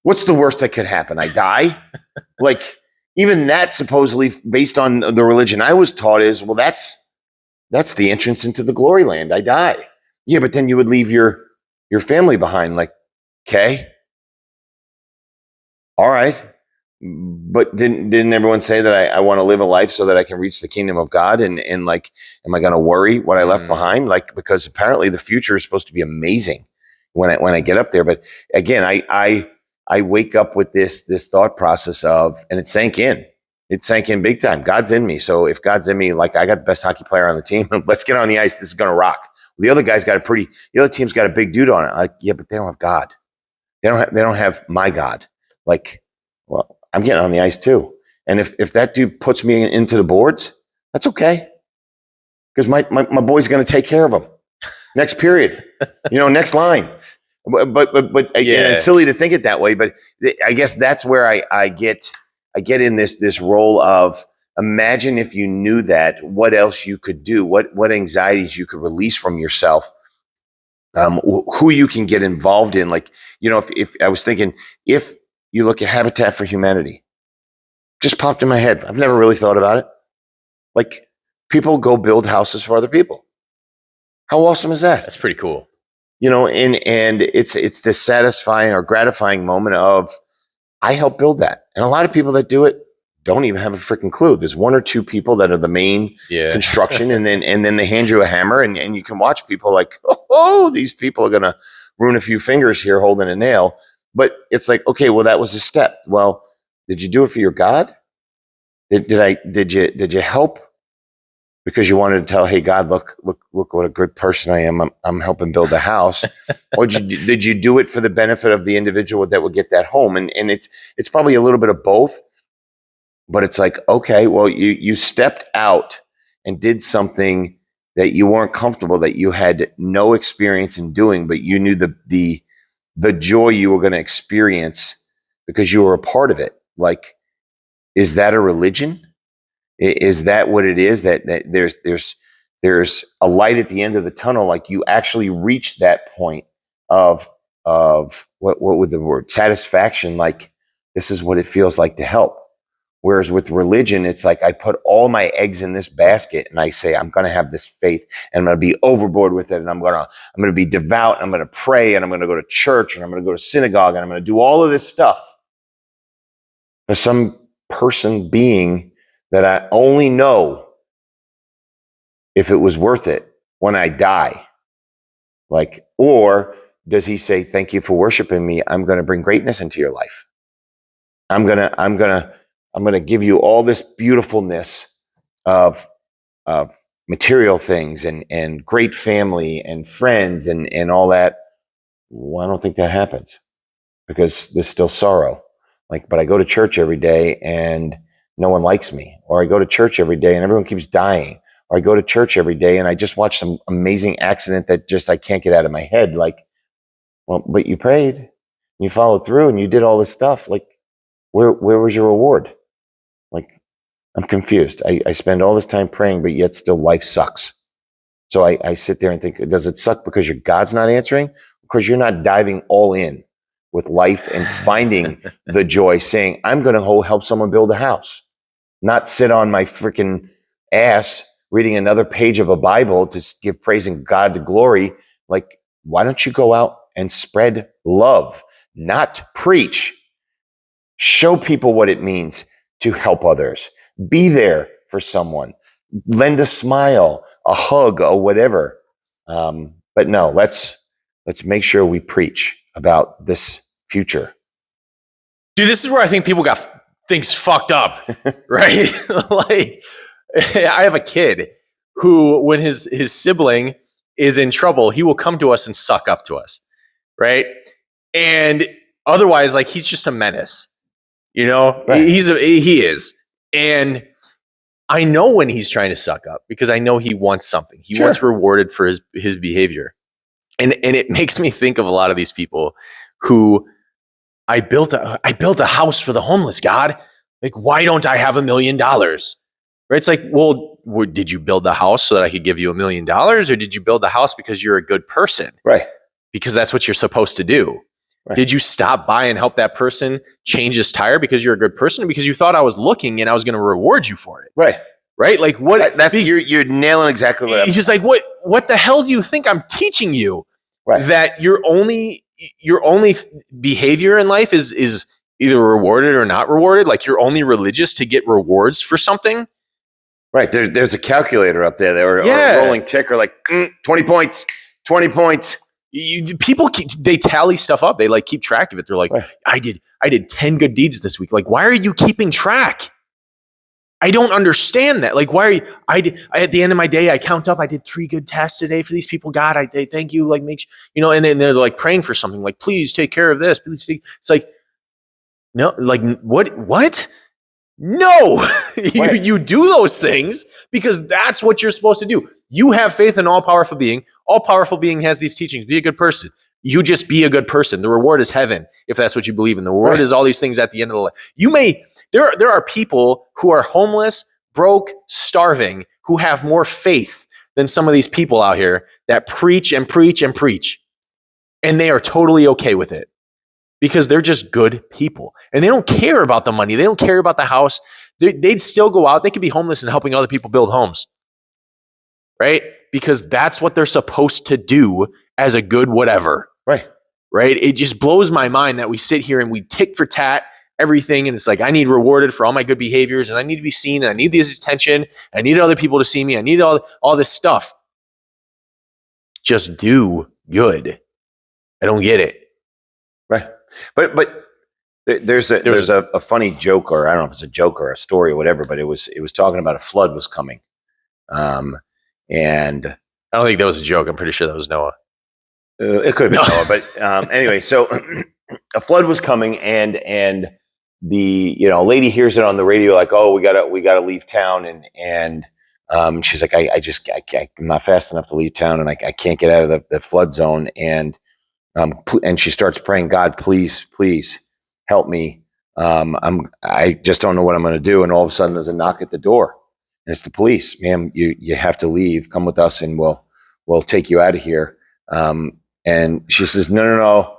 what's the worst that could happen? I die? Like, even that, supposedly based on the religion I was taught, is, well, that's the entrance into the glory land. I die. Yeah, but then you would leave your family behind. Like, okay, all right. But didn't everyone say that I want to live a life so that I can reach the kingdom of God? And like, am I going to worry what I left behind? Like, because apparently the future is supposed to be amazing when I get up there. But again, I wake up with this thought process of, and it sank in. It sank in big time. God's in me. So if God's in me, like, I got the best hockey player on the team. Let's get on the ice. This is going to rock. The other guy's got the other team's got a big dude on it. Like, yeah, but they don't have God. They don't have my God. Like, well, I'm getting on the ice too. And if that dude puts me into the boards, that's okay. Because my boy's going to take care of him. Next period, next line. But again, it's silly to think it that way. But I guess that's where I get in this role of, imagine if you knew that, what else you could do, what anxieties you could release from yourself, who you can get involved in. Like, if I was thinking, if you look at Habitat for Humanity, just popped in my head. I've never really thought about it. Like, people go build houses for other people. How awesome is that? That's pretty cool. And it's this satisfying or gratifying moment of, I helped build that. And a lot of people that do it don't even have a freaking clue. There's one or two people that are the main construction, and then they hand you a hammer, and you can watch people like, oh, these people are gonna ruin a few fingers here holding a nail. But it's like, okay, well, that was a step. Well, did you do it for your God? Did you help because you wanted to tell, hey, God, look what a good person I am. I'm helping build a house. Or did you do it for the benefit of the individual that would get that home? And it's probably a little bit of both. But it's like, okay, well, you stepped out and did something that you weren't comfortable, that you had no experience in doing, but you knew the joy you were going to experience because you were a part of it. Like, is that a religion? Is that what it is? That there's a light at the end of the tunnel. Like, you actually reach that point of what would the word, satisfaction? Like, this is what it feels like to help. Whereas with religion, it's like I put all my eggs in this basket and I say, I'm going to have this faith and I'm going to be overboard with it. And I'm going to be devout and I'm going to pray and I'm going to go to church and I'm going to go to synagogue and I'm going to do all of this stuff for some person, being that I only know if it was worth it when I die. Like, or does he say, thank you for worshiping me. I'm going to bring greatness into your life. I'm going to give you all this beautifulness of material things and great family and friends and all that. Well, I don't think that happens, because there's still sorrow. Like, but I go to church every day and no one likes me, or I go to church every day and everyone keeps dying, or I go to church every day and I just watched some amazing accident that just I can't get out of my head. Like, well, but you prayed, you followed through, and you did all this stuff. Like, where was your reward? Like, I'm confused. I spend all this time praying, but yet still life sucks. So I sit there and think, does it suck because your God's not answering? Because you're not diving all in with life and finding the joy, saying, I'm going to help someone build a house, not sit on my freaking ass reading another page of a Bible to give praising God to glory. Like, why don't you go out and spread love, not preach? Show people what it means to help others. Be there for someone. Lend a smile, a hug, or whatever. But no, let's make sure we preach about this future. Dude, this is where I think people got things fucked up, right? Like, I have a kid who, when his sibling is in trouble, he will come to us and suck up to us, right? And otherwise, like, he's just a menace, you know? Right. He is. And I know when he's trying to suck up, because I know he wants something. He wants rewarded for his behavior. And it makes me think of a lot of these people who, I built a house for the homeless, God. Like, why don't I have $1 million? Right? It's like, well, did you build the house so that I could give you $1 million? Or did you build the house because you're a good person? Right. Because that's what you're supposed to do. Right. Did you stop by and help that person change his tire because you're a good person, or because you thought I was looking and I was going to reward you for it? Right. Right? Like, what? You're nailing exactly what I'm just like, what the hell do you think I'm teaching you? Right. That your only behavior in life is either rewarded or not rewarded. Like, you're only religious to get rewards for something. Right. There's a calculator up there, or a rolling ticker, like 20 points, 20 points. People they tally stuff up. They like keep track of it. They're like, right. I did 10 good deeds this week. Like, why are you keeping track? I don't understand that. Like, why are you? At the end of my day, I count up. I did 3 good tasks today for these people. God, they thank you. Like, make sure, you know. And then they're like praying for something. Like, please take care of this. Please take. It's like, no, like what? No, you do those things because that's what you're supposed to do. You have faith in all powerful being. All powerful being has these teachings. Be a good person. You just be a good person. The reward is heaven, if that's what you believe in. The reward is all these things at the end of the life. There are people who are homeless, broke, starving, who have more faith than some of these people out here that preach and preach and preach. And they are totally okay with it because they're just good people. And they don't care about the money. They don't care about the house. They'd still go out. They could be homeless and helping other people build homes. Right? Because that's what they're supposed to do as a good whatever. Right? It just blows my mind that we sit here and we tick for tat everything. And it's like, I need rewarded for all my good behaviors, and I need to be seen, and I need this attention. I need other people to see me. I need all this stuff. Just do good. I don't get it. Right. But there's a funny joke, or I don't know if it's a joke or a story or whatever, but it was talking about a flood was coming. And I don't think that was a joke. I'm pretty sure that was Noah. It could have been Noah, but anyway, so a flood was coming, and lady hears it on the radio, like, oh, we gotta leave town, and she's like, I'm not fast enough to leave town, and I can't get out of the flood zone, and she starts praying, God, please help me. I just don't know what I'm going to do. And all of a sudden there's a knock at the door, and it's the police. Ma'am, you have to leave. Come with us, and we'll take you out of here. And she says, no,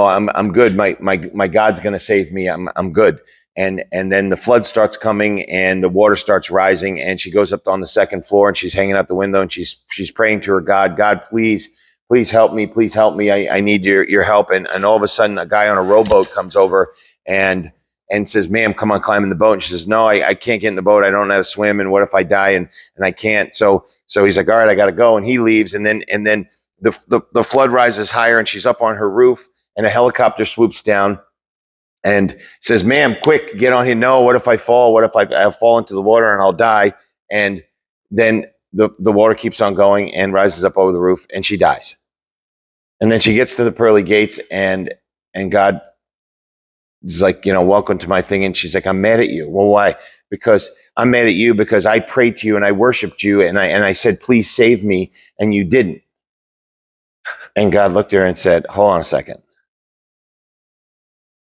I'm good. My God's going to save me. I'm good. And then the flood starts coming, and the water starts rising, and she goes up on the second floor, and she's hanging out the window, and she's praying to her God, please help me. Please help me. I need your help. And all of a sudden a guy on a rowboat comes over and says, ma'am, come on, climb in the boat. And she says, no, I can't get in the boat. I don't know how to swim. And what if I die? And I can't. So he's like, all right, I got to go. And he leaves. And then the flood rises higher, and she's up on her roof, and a helicopter swoops down and says, ma'am, quick, get on here. No, what if I fall? What if I fall into the water and I'll die? And then the water keeps on going and rises up over the roof, and she dies. And then she gets to the pearly gates, and God is like, welcome to my thing. And she's like, I'm mad at you. Well, why? Because I'm mad at you because I prayed to you and I worshiped you, and I said, please save me, and you didn't. And God looked at her and said, hold on a second.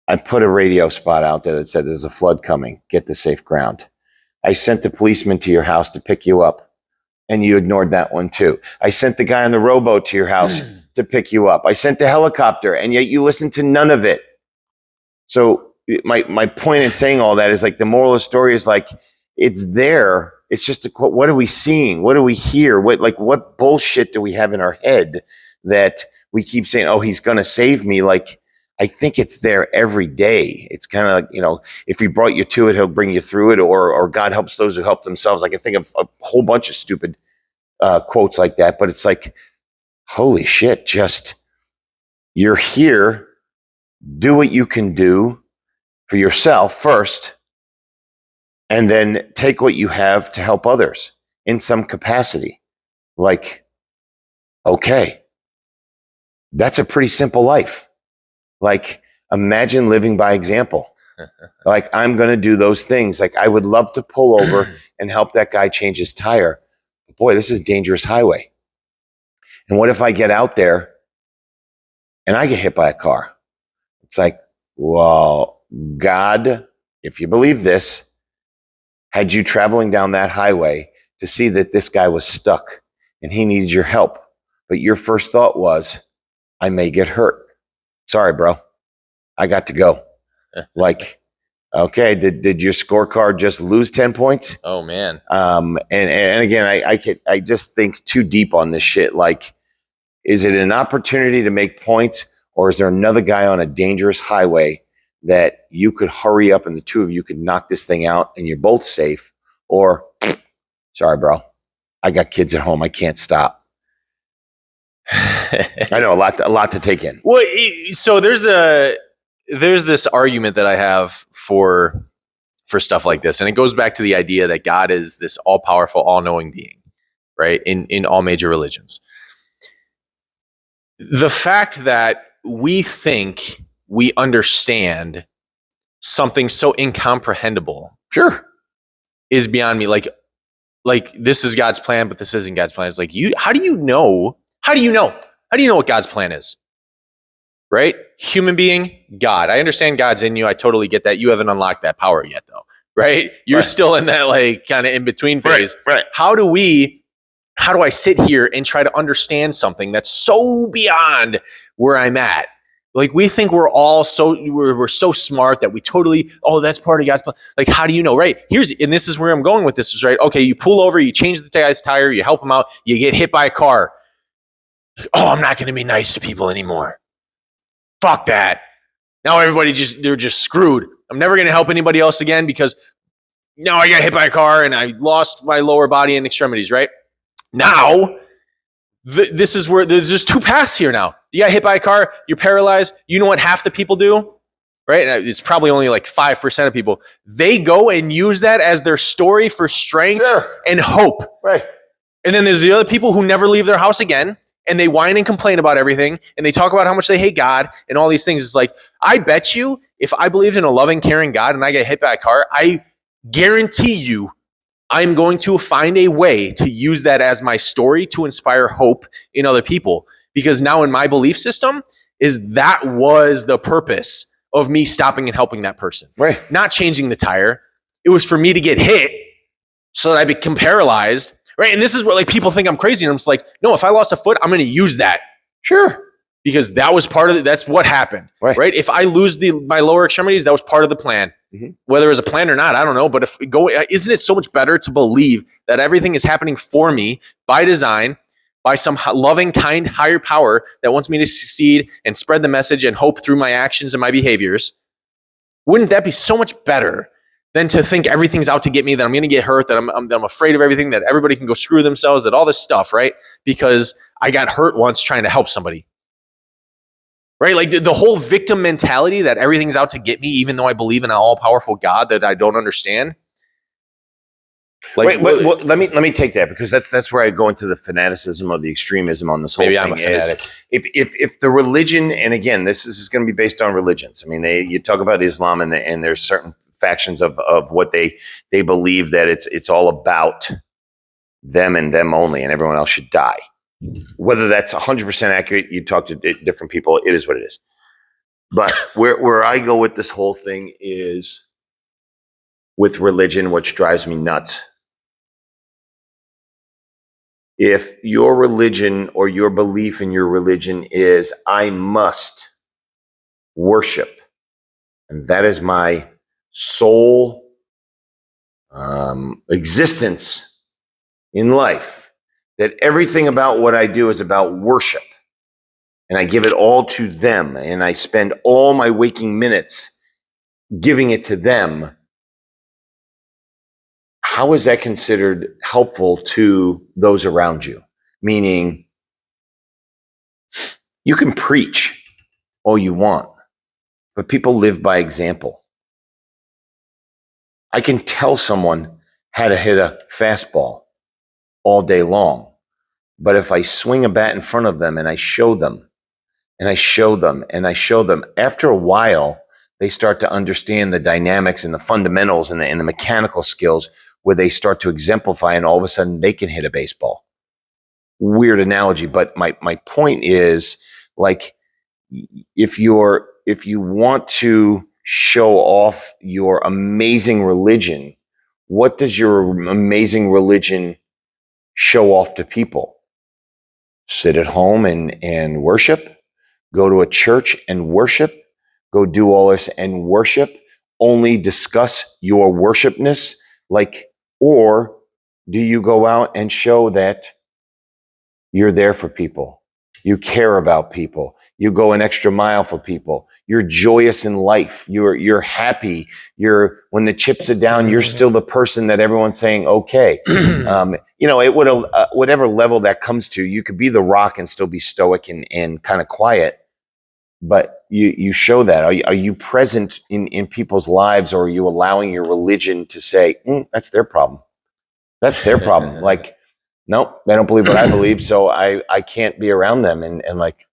I put a radio spot out there that said there's a flood coming. Get to safe ground. I sent the policeman to your house to pick you up, and you ignored that one too. I sent the guy on the rowboat to your house to pick you up. I sent the helicopter, and yet you listened to none of it. So my point in saying all that is, like, the moral of the story is, like, it's there. It's just what are we seeing? What do we hear? What bullshit do we have in our head that we keep saying, oh, he's going to save me? Like, I think it's there every day. It's kind of like, if he brought you to it, he'll bring you through it, or God helps those who help themselves. Like, I think of a whole bunch of stupid quotes like that, but it's like, holy shit, just, you're here, do what you can do for yourself first, and then take what you have to help others in some capacity. Like, okay, that's a pretty simple life. Like, imagine living by example. Like, I'm going to do those things. Like, I would love to pull over and help that guy change his tire. But boy, this is a dangerous highway. And what if I get out there and I get hit by a car? It's like, well, God, if you believe this, had you traveling down that highway to see that this guy was stuck and he needed your help. But your first thought was, I may get hurt. Sorry, bro. I got to go. Like, okay, did your scorecard just lose 10 points? Oh man. And again, I just think too deep on this shit. Like, is it an opportunity to make points, or is there another guy on a dangerous highway that you could hurry up and the two of you could knock this thing out and you're both safe? Or, sorry, bro, I got kids at home. I can't stop. I know, a lot to take in. Well, so there's this argument that I have for stuff like this, and it goes back to the idea that God is this all-powerful, all-knowing being, right? In all major religions. The fact that we think we understand something so incomprehensible, sure, is beyond me. Like this is God's plan, but this isn't God's plan. It's like, how do you know? How do you know what God's plan is? Right? Human being, God. I understand God's in you. I totally get that. You haven't unlocked that power yet, though. Right? You're still in that, like, kind of in between phase. Right. How do I sit here and try to understand something that's so beyond where I'm at? Like, we think we're so smart that we totally, that's part of God's plan. Like, how do you know? Right? And this is where I'm going with this, is right. Okay, you pull over, you change the guy's tire, you help him out, you get hit by a car. Oh, I'm not going to be nice to people anymore. Fuck that. Now they're just screwed. I'm never going to help anybody else again because now I got hit by a car and I lost my lower body and extremities, right? Now, this is where there's just two paths here now. You got hit by a car, you're paralyzed. You know what half the people do, right? It's probably only like 5% of people. They go and use that as their story for strength and hope. Right. And then there's the other people who never leave their house again. and they whine and complain about everything, and they talk about how much they hate God and all these things. It's like, I bet you if I believed in a loving, caring God and I get hit by a car, I guarantee you I'm going to find a way to use that as my story to inspire hope in other people. Because now in my belief system is that was the purpose of me stopping and helping that person. Right. Not changing the tire. It was for me to get hit so that I become paralyzed. Right. And this is what like people think I'm crazy. And I'm just like, no, if I lost a foot, I'm going to use that. Sure. Because that was part of it. That's what happened. Right. If I lose my lower extremities, that was part of the plan. Mm-hmm. Whether it was a plan or not, I don't know. But isn't it so much better to believe that everything is happening for me by design, by some loving, kind, higher power that wants me to succeed and spread the message and hope through my actions and my behaviors? Wouldn't that be so much better than to think everything's out to get me, that I'm going to get hurt, that I'm afraid of everything, that everybody can go screw themselves, that all this stuff, right? Because I got hurt once trying to help somebody. Right? Like the whole victim mentality that everything's out to get me, even though I believe in an all-powerful God that I don't understand. Like, wait, well, let me take that, because that's where I go into the fanaticism or the extremism on this whole thing. I'm a fanatic. If the religion, and again, this is going to be based on religions. I mean, you talk about Islam, and there's certain factions of what they believe that it's all about them and them only, and everyone else should die. Whether that's 100% accurate, you talk to different people, it is what it is. But where I go with this whole thing is with religion, which drives me nuts. If your religion or your belief in your religion is, I must worship, and that is my sole existence in life, that everything about what I do is about worship, and I give it all to them, and I spend all my waking minutes giving it to them, how is that considered helpful to those around you? Meaning, you can preach all you want, but people live by example. I can tell someone how to hit a fastball all day long, but if I swing a bat in front of them and I show them, and I show them, and I show them, after a while, they start to understand the dynamics and the fundamentals and the mechanical skills, where they start to exemplify, and all of a sudden they can hit a baseball. Weird analogy, but my point is, like, if you want to show off your amazing religion, what does your amazing religion show off to people? Sit at home and worship? Go to a church and worship? Go do all this and worship? Only discuss your worshipness? Or do you go out and show that you're there for people? You care about people. You go an extra mile for people. You're joyous in life. You're happy. When the chips are down, you're still the person that everyone's saying, okay. It would whatever level that comes to, you could be the Rock and still be stoic and kind of quiet. But you show that. Are you present in people's lives, or are you allowing your religion to say, that's their problem? That's their problem. Like, nope, they don't believe what I believe, so I can't be around them. And like,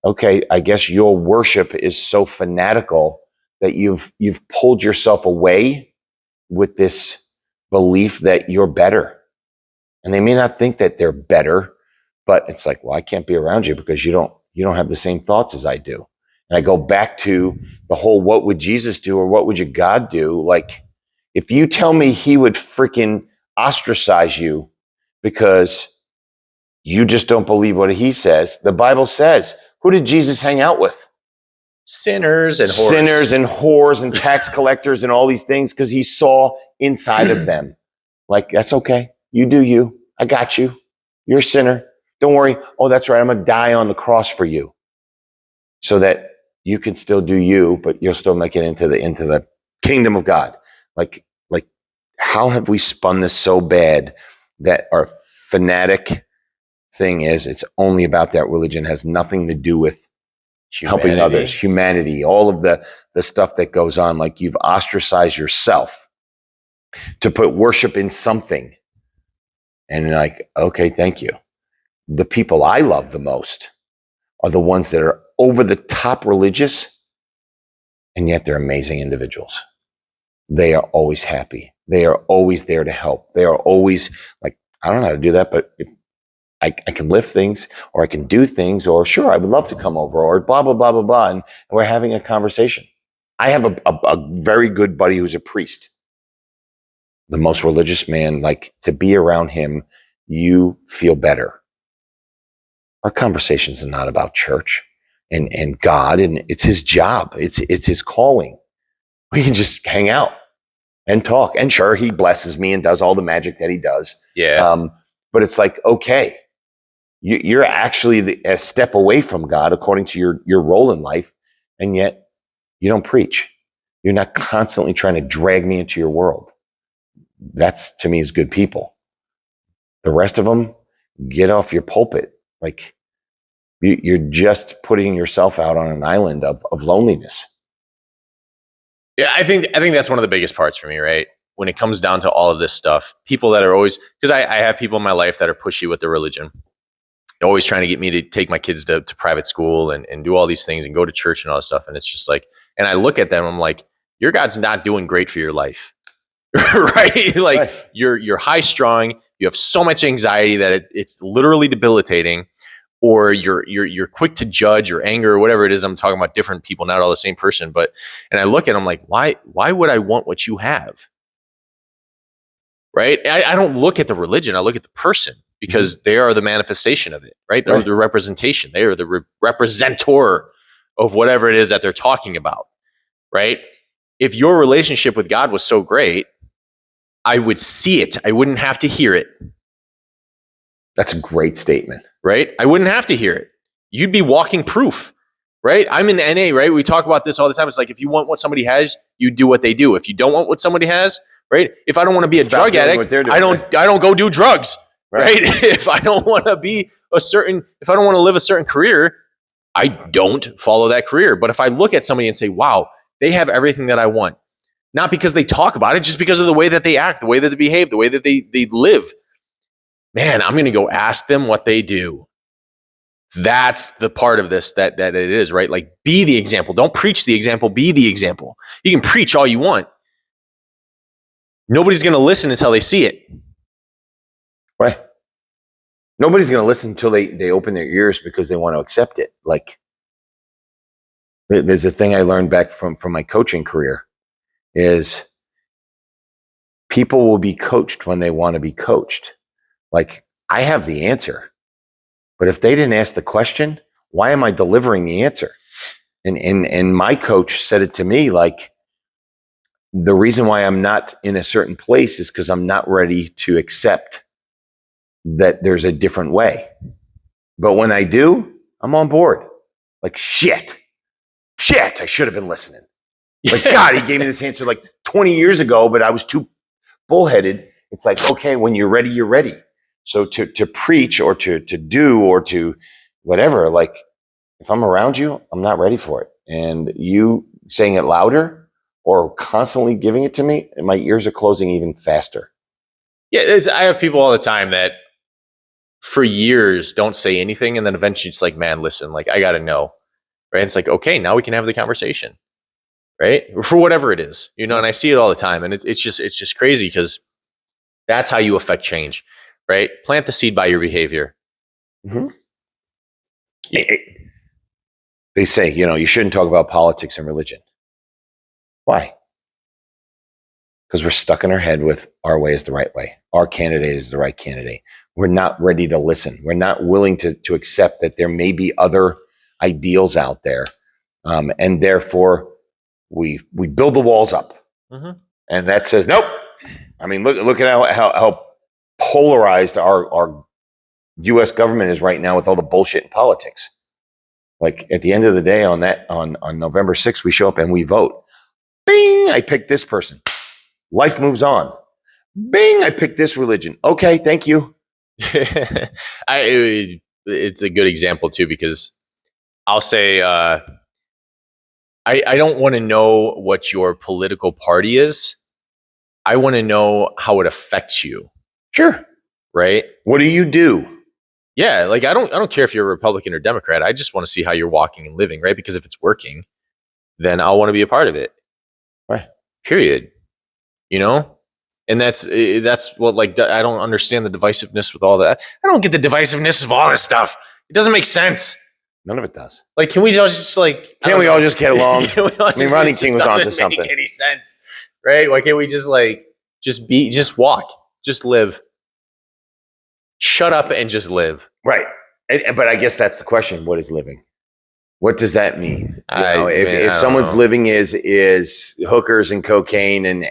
okay, I guess your worship is so fanatical that you've pulled yourself away with this belief that you're better. And they may not think that they're better, but it's like, well, I can't be around you because you don't have the same thoughts as I do. And I go back to the whole, what would Jesus do, or what would your God do? Like, if you tell me he would freaking ostracize you because you just don't believe what he says, the Bible says, who did Jesus hang out with? Sinners and whores. Sinners and whores and tax collectors and all these things, because he saw inside of them. Like, that's okay. You do you. I got you. You're a sinner. Don't worry. Oh, that's right. I'm going to die on the cross for you, so that you can still do you, but you'll still make it into the kingdom of God. Like, how have we spun this so bad that our fanatic thing is, it's only about that religion, has nothing to do with helping others, humanity, all of the stuff that goes on. Like, you've ostracized yourself to put worship in something. And like, okay, thank you. the people I love the most are the ones that are over the top religious, and yet they're amazing individuals. They are always happy. They are always there to help. They are always like, I don't know how to do that, but I can lift things, or I can do things, or sure, I would love to come over, or blah, blah, blah, blah, blah. And we're having a conversation. I have a very good buddy who's a priest, the most religious man. Like, to be around him, you feel better. Our conversations are not about church and God, and it's his job. It's his calling. We can just hang out and talk. And sure, he blesses me and does all the magic that he does. Yeah. But it's like, okay, you're actually a step away from God according to your role in life, and yet you don't preach. You're not constantly trying to drag me into your world. That's, to me, is good people. The rest of them, get off your pulpit. Like, you're just putting yourself out on an island of loneliness. Yeah, I think that's one of the biggest parts for me, right? When it comes down to all of this stuff, people that are always, because I have people in my life that are pushy with their religion. They're always trying to get me to take my kids to private school and do all these things and go to church and all this stuff. And it's just like, and I look at them, I'm like, your God's not doing great for your life. Right? Like, right. You're high strung, you have so much anxiety that it's literally debilitating, or you're quick to judge or anger or whatever it is. I'm talking about different people, not all the same person. But, and I look at them like, why would I want what you have? Right? I don't look at the religion, I look at the person, because they are the manifestation of it, right? They're the representation. They are the representor of whatever it is that they're talking about, right? If your relationship with God was so great, I would see it. I wouldn't have to hear it. That's a great statement. Right? I wouldn't have to hear it. You'd be walking proof, right? I'm in NA, right? We talk about this all the time. It's like, if you want what somebody has, you do what they do. If you don't want what somebody has, right? If I don't want to be a drug addict, I don't go do drugs, right? If I don't want to be if I don't want to live a certain career, I don't follow that career. But if I look at somebody and say, wow, they have everything that I want, not because they talk about it, just because of the way that they act, the way that they behave, the way that they live, man, I'm going to go ask them what they do. That's the part of this that it is, right? Like, be the example. Don't preach the example, be the example. You can preach all you want. Nobody's going to listen until they see it. Right. Nobody's going to listen until they open their ears because they want to accept it. Like, there's a thing I learned back from my coaching career is people will be coached when they want to be coached. Like, I have the answer, but if they didn't ask the question, why am I delivering the answer? And my coach said it to me, like, the reason why I'm not in a certain place is because I'm not ready to accept that there's a different way. But when I do, I'm on board. Like, shit, I should have been listening. Like, God, he gave me this answer like 20 years ago, but I was too bullheaded. It's like, okay, when you're ready, you're ready. So to preach or to do or to whatever, like, if I'm around you, I'm not ready for it. And you saying it louder or constantly giving it to me, and my ears are closing even faster. Yeah, I have people all the time that for years don't say anything, and then eventually it's like, man, listen, like, I got to know, right? And it's like, okay, now we can have the conversation, right? For whatever it is, you know. And I see it all the time, and it's just crazy, because that's how you affect change, right? Plant the seed by your behavior. Mm-hmm. They say, you shouldn't talk about politics and religion. Why? Because we're stuck in our head with our way is the right way. Our candidate is the right candidate. We're not ready to listen. We're not willing to accept that there may be other ideals out there. And therefore, we build the walls up. Mm-hmm. And that says, nope. I mean, look at how polarized our U.S. government is right now with all the bullshit in politics. Like, at the end of the day, on November 6th, we show up and we vote. Bing! I picked this person. Life moves on. Bing! I picked this religion. Okay, thank you. It's a good example too, because I'll say I don't want to know what your political party is. I want to know how it affects you. Sure. Right? What do you do? Yeah, like I don't care if you're a Republican or Democrat. I just want to see how you're walking and living, right? Because if it's working, then I'll want to be a part of it. Right. Period. You know? And that's what, like, I don't understand the divisiveness with all that. I don't get the divisiveness of all this stuff. It doesn't make sense. None of it does. Like, can we just like? Can't we all just get along? I mean, Ronnie King was onto something. Doesn't make any sense, right? Why can't we just like just walk, just live, shut up, and just live? Right. But I guess that's the question: what is living? What does that mean? If someone's living is hookers and cocaine and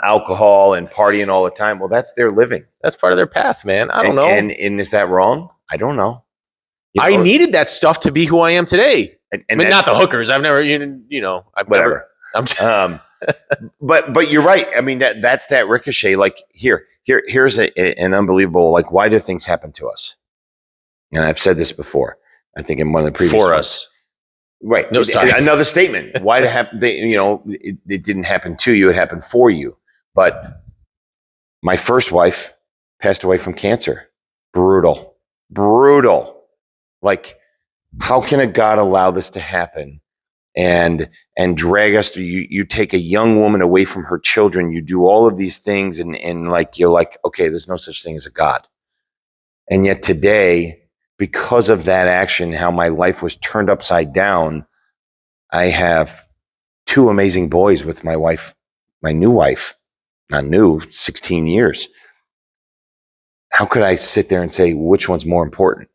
alcohol and partying all the time, well, that's their living. That's part of their path, man. I don't know. And is that wrong? I don't know. I needed that stuff to be who I am today. And I mean, not the hookers. I've never, whatever. But you're right. I mean, that's that ricochet. Like here's an unbelievable, like, why do things happen to us? And I've said this before, I think in one of the previous for ones. Us. Right. No, sorry. Another statement. Why it didn't happen to you, it happened for you. But my first wife passed away from cancer. Brutal. Like, how can a God allow this to happen and drag us through? You take a young woman away from her children, you do all of these things, and like, you're like, okay, there's no such thing as a God. And yet today, because of that action, how my life was turned upside down, I have 2 amazing boys with my wife, my new wife, not new, 16 years. How could I sit there and say, which one's more important?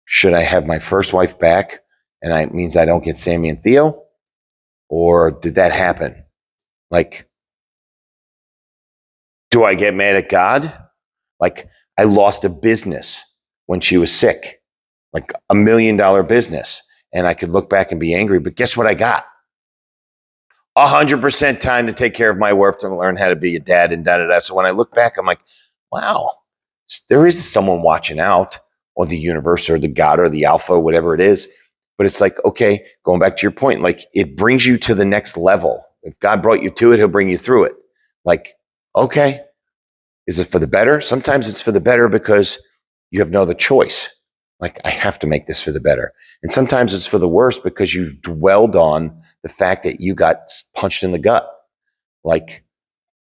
Should I have my first wife back and it means I don't get Sammy and Theo? Or did that happen? Like, do I get mad at God? Like, I lost a business when she was sick, like $1 million business. And I could look back and be angry, but guess what I got? 100% time to take care of my wife and learn how to be a dad and da-da-da. So when I look back, I'm like, wow, there is someone watching out, or the universe or the God or the alpha, whatever it is. But it's like, okay, going back to your point, like, it brings you to the next level. If God brought you to it, he'll bring you through it. Like, okay, is it for the better? Sometimes it's for the better because you have no other choice. Like, I have to make this for the better. And sometimes it's for the worse because you've dwelled on the fact that you got punched in the gut. Like,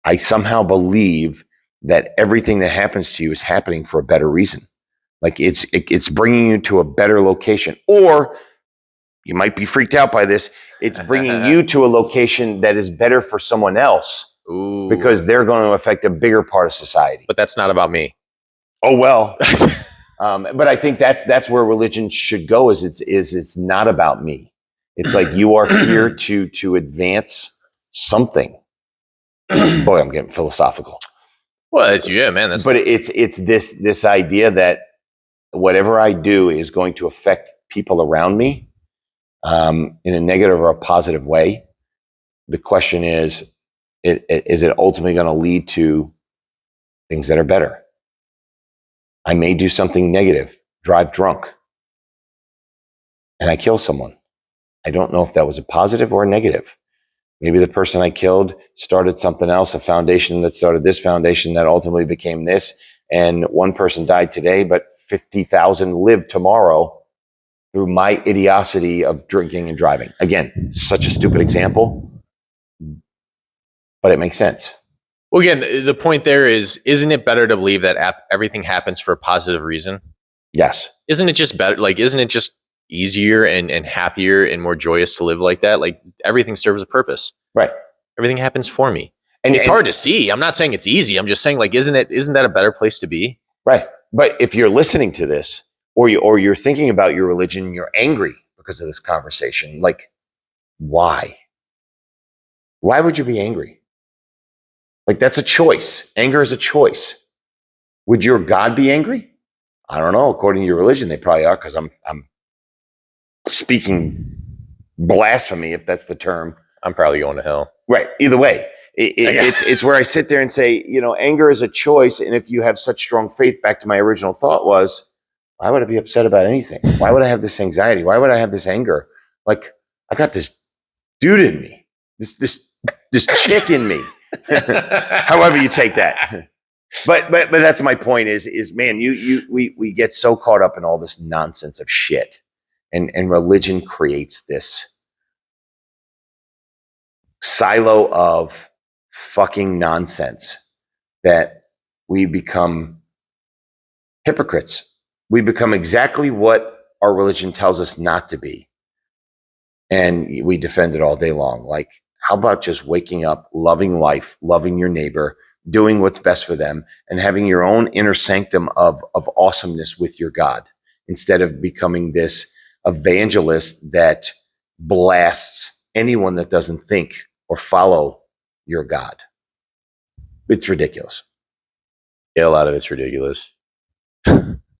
I somehow believe that everything that happens to you is happening for a better reason. Like, it's bringing you to a better location. Or you might be freaked out by this. It's bringing you to a location that is better for someone else. Ooh. Because they're going to affect a bigger part of society. But that's not about me. Oh, well. But I think that's where religion should go. Is it's not about me. It's like, you are here to advance something. Boy, I'm getting philosophical. Well, man. But it's this idea that whatever I do is going to affect people around me in a negative or a positive way. The question is it ultimately going to lead to things that are better? I may do something negative, drive drunk, and I kill someone. I don't know if that was a positive or a negative. Maybe the person I killed started something else, a foundation that started this foundation that ultimately became this. And one person died today, but 50,000 live tomorrow through my idiocy of drinking and driving. Again, such a stupid example, but it makes sense. Well, again, the point there is, isn't it better to believe that everything happens for a positive reason? Yes. Isn't it just better? Like, isn't it just easier and happier and more joyous to live like that? Like, everything serves a purpose. Right. Everything happens for me. And it's hard to see. I'm not saying it's easy. I'm just saying, like, isn't that a better place to be? Right. But if you're listening to this, or you're thinking about your religion, you're angry because of this conversation, like, why? Why would you be angry? Like, that's a choice. Anger is a choice. Would your God be angry? I don't know. According to your religion, they probably are, because I'm speaking blasphemy, if that's the term. I'm probably going to hell. Right. Either way, it's where I sit there and say, anger is a choice. And if you have such strong faith, back to my original thought was, why would I be upset about anything? Why would I have this anxiety? Why would I have this anger? Like, I got this dude in me, this chick in me. However you take that. But that's my point is man, we get so caught up in all this nonsense of shit, and religion creates this silo of fucking nonsense that we become hypocrites. We become exactly what our religion tells us not to be. And we defend it all day long. Like, how about just waking up, loving life, loving your neighbor, doing what's best for them, and having your own inner sanctum of awesomeness with your God, instead of becoming this evangelist that blasts anyone that doesn't think or follow your God. It's ridiculous. Yeah, a lot of it's ridiculous.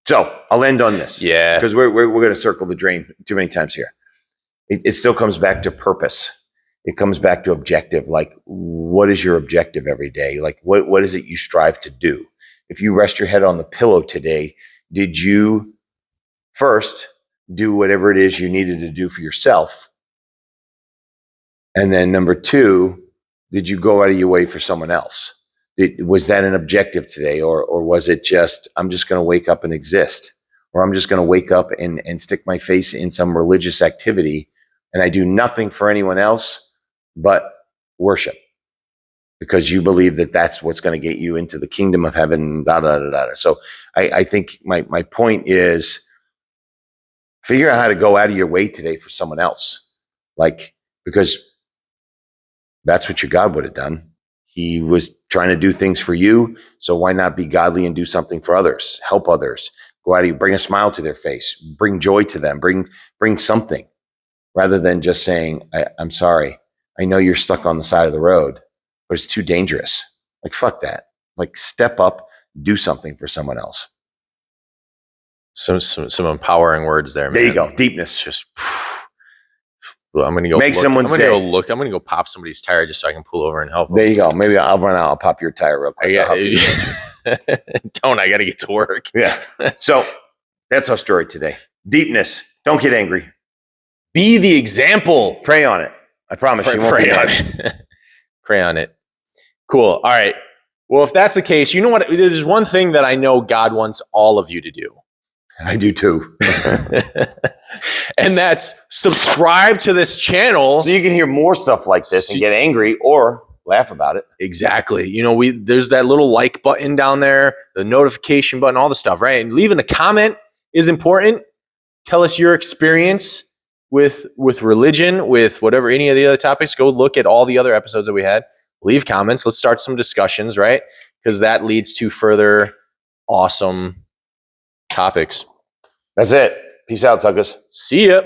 So I'll end on this. Yeah. Because we're going to circle the drain too many times here. It still comes back to purpose. It comes back to objective. Like, what is your objective every day? Like, what is it you strive to do? If you rest your head on the pillow today, did you first do whatever it is you needed to do for yourself? And then number two, did you go out of your way for someone else? Was that an objective today? Or was it just, I'm just going to wake up and exist? Or I'm just going to wake up and stick my face in some religious activity, and I do nothing for anyone else but worship, because you believe that that's what's going to get you into the kingdom of heaven, da, da, da, da. So I think my point is, figure out how to go out of your way today for someone else. Like, because that's what your God would have done. He was trying to do things for you. So why not be godly and do something for others? Help others. Go out of you, bring a smile to their face, bring joy to them, bring something, rather than just saying, I'm sorry. I know you're stuck on the side of the road, but it's too dangerous. Like, fuck that. Like, step up, do something for someone else. Some empowering words there, man. There you go. Deepness. It's just, well, I'm gonna go make someone's day. I'm gonna go pop somebody's tire just so I can pull over and help them. There you go. Maybe I'll run out. I'll pop your tire real quick. Don't. I got to get to work. Yeah. So that's our story today. Deepness. Don't get angry. Be the example. Pray on it. I promise you won't pray be on mad. it. Pray on it. Cool. All right. Well, if that's the case, you know what? There's one thing that I know God wants all of you to do. I do too. And that's subscribe to this channel. So you can hear more stuff like this and get angry or laugh about it. Exactly. You know, there's that little like button down there, the notification button, all the stuff, right? And leaving a comment is important. Tell us your experience with religion, with whatever, any of the other topics. Go look at all the other episodes that we had. Leave comments. Let's start some discussions, right? Because that leads to further awesome topics. That's it. Peace out, suckers. See ya.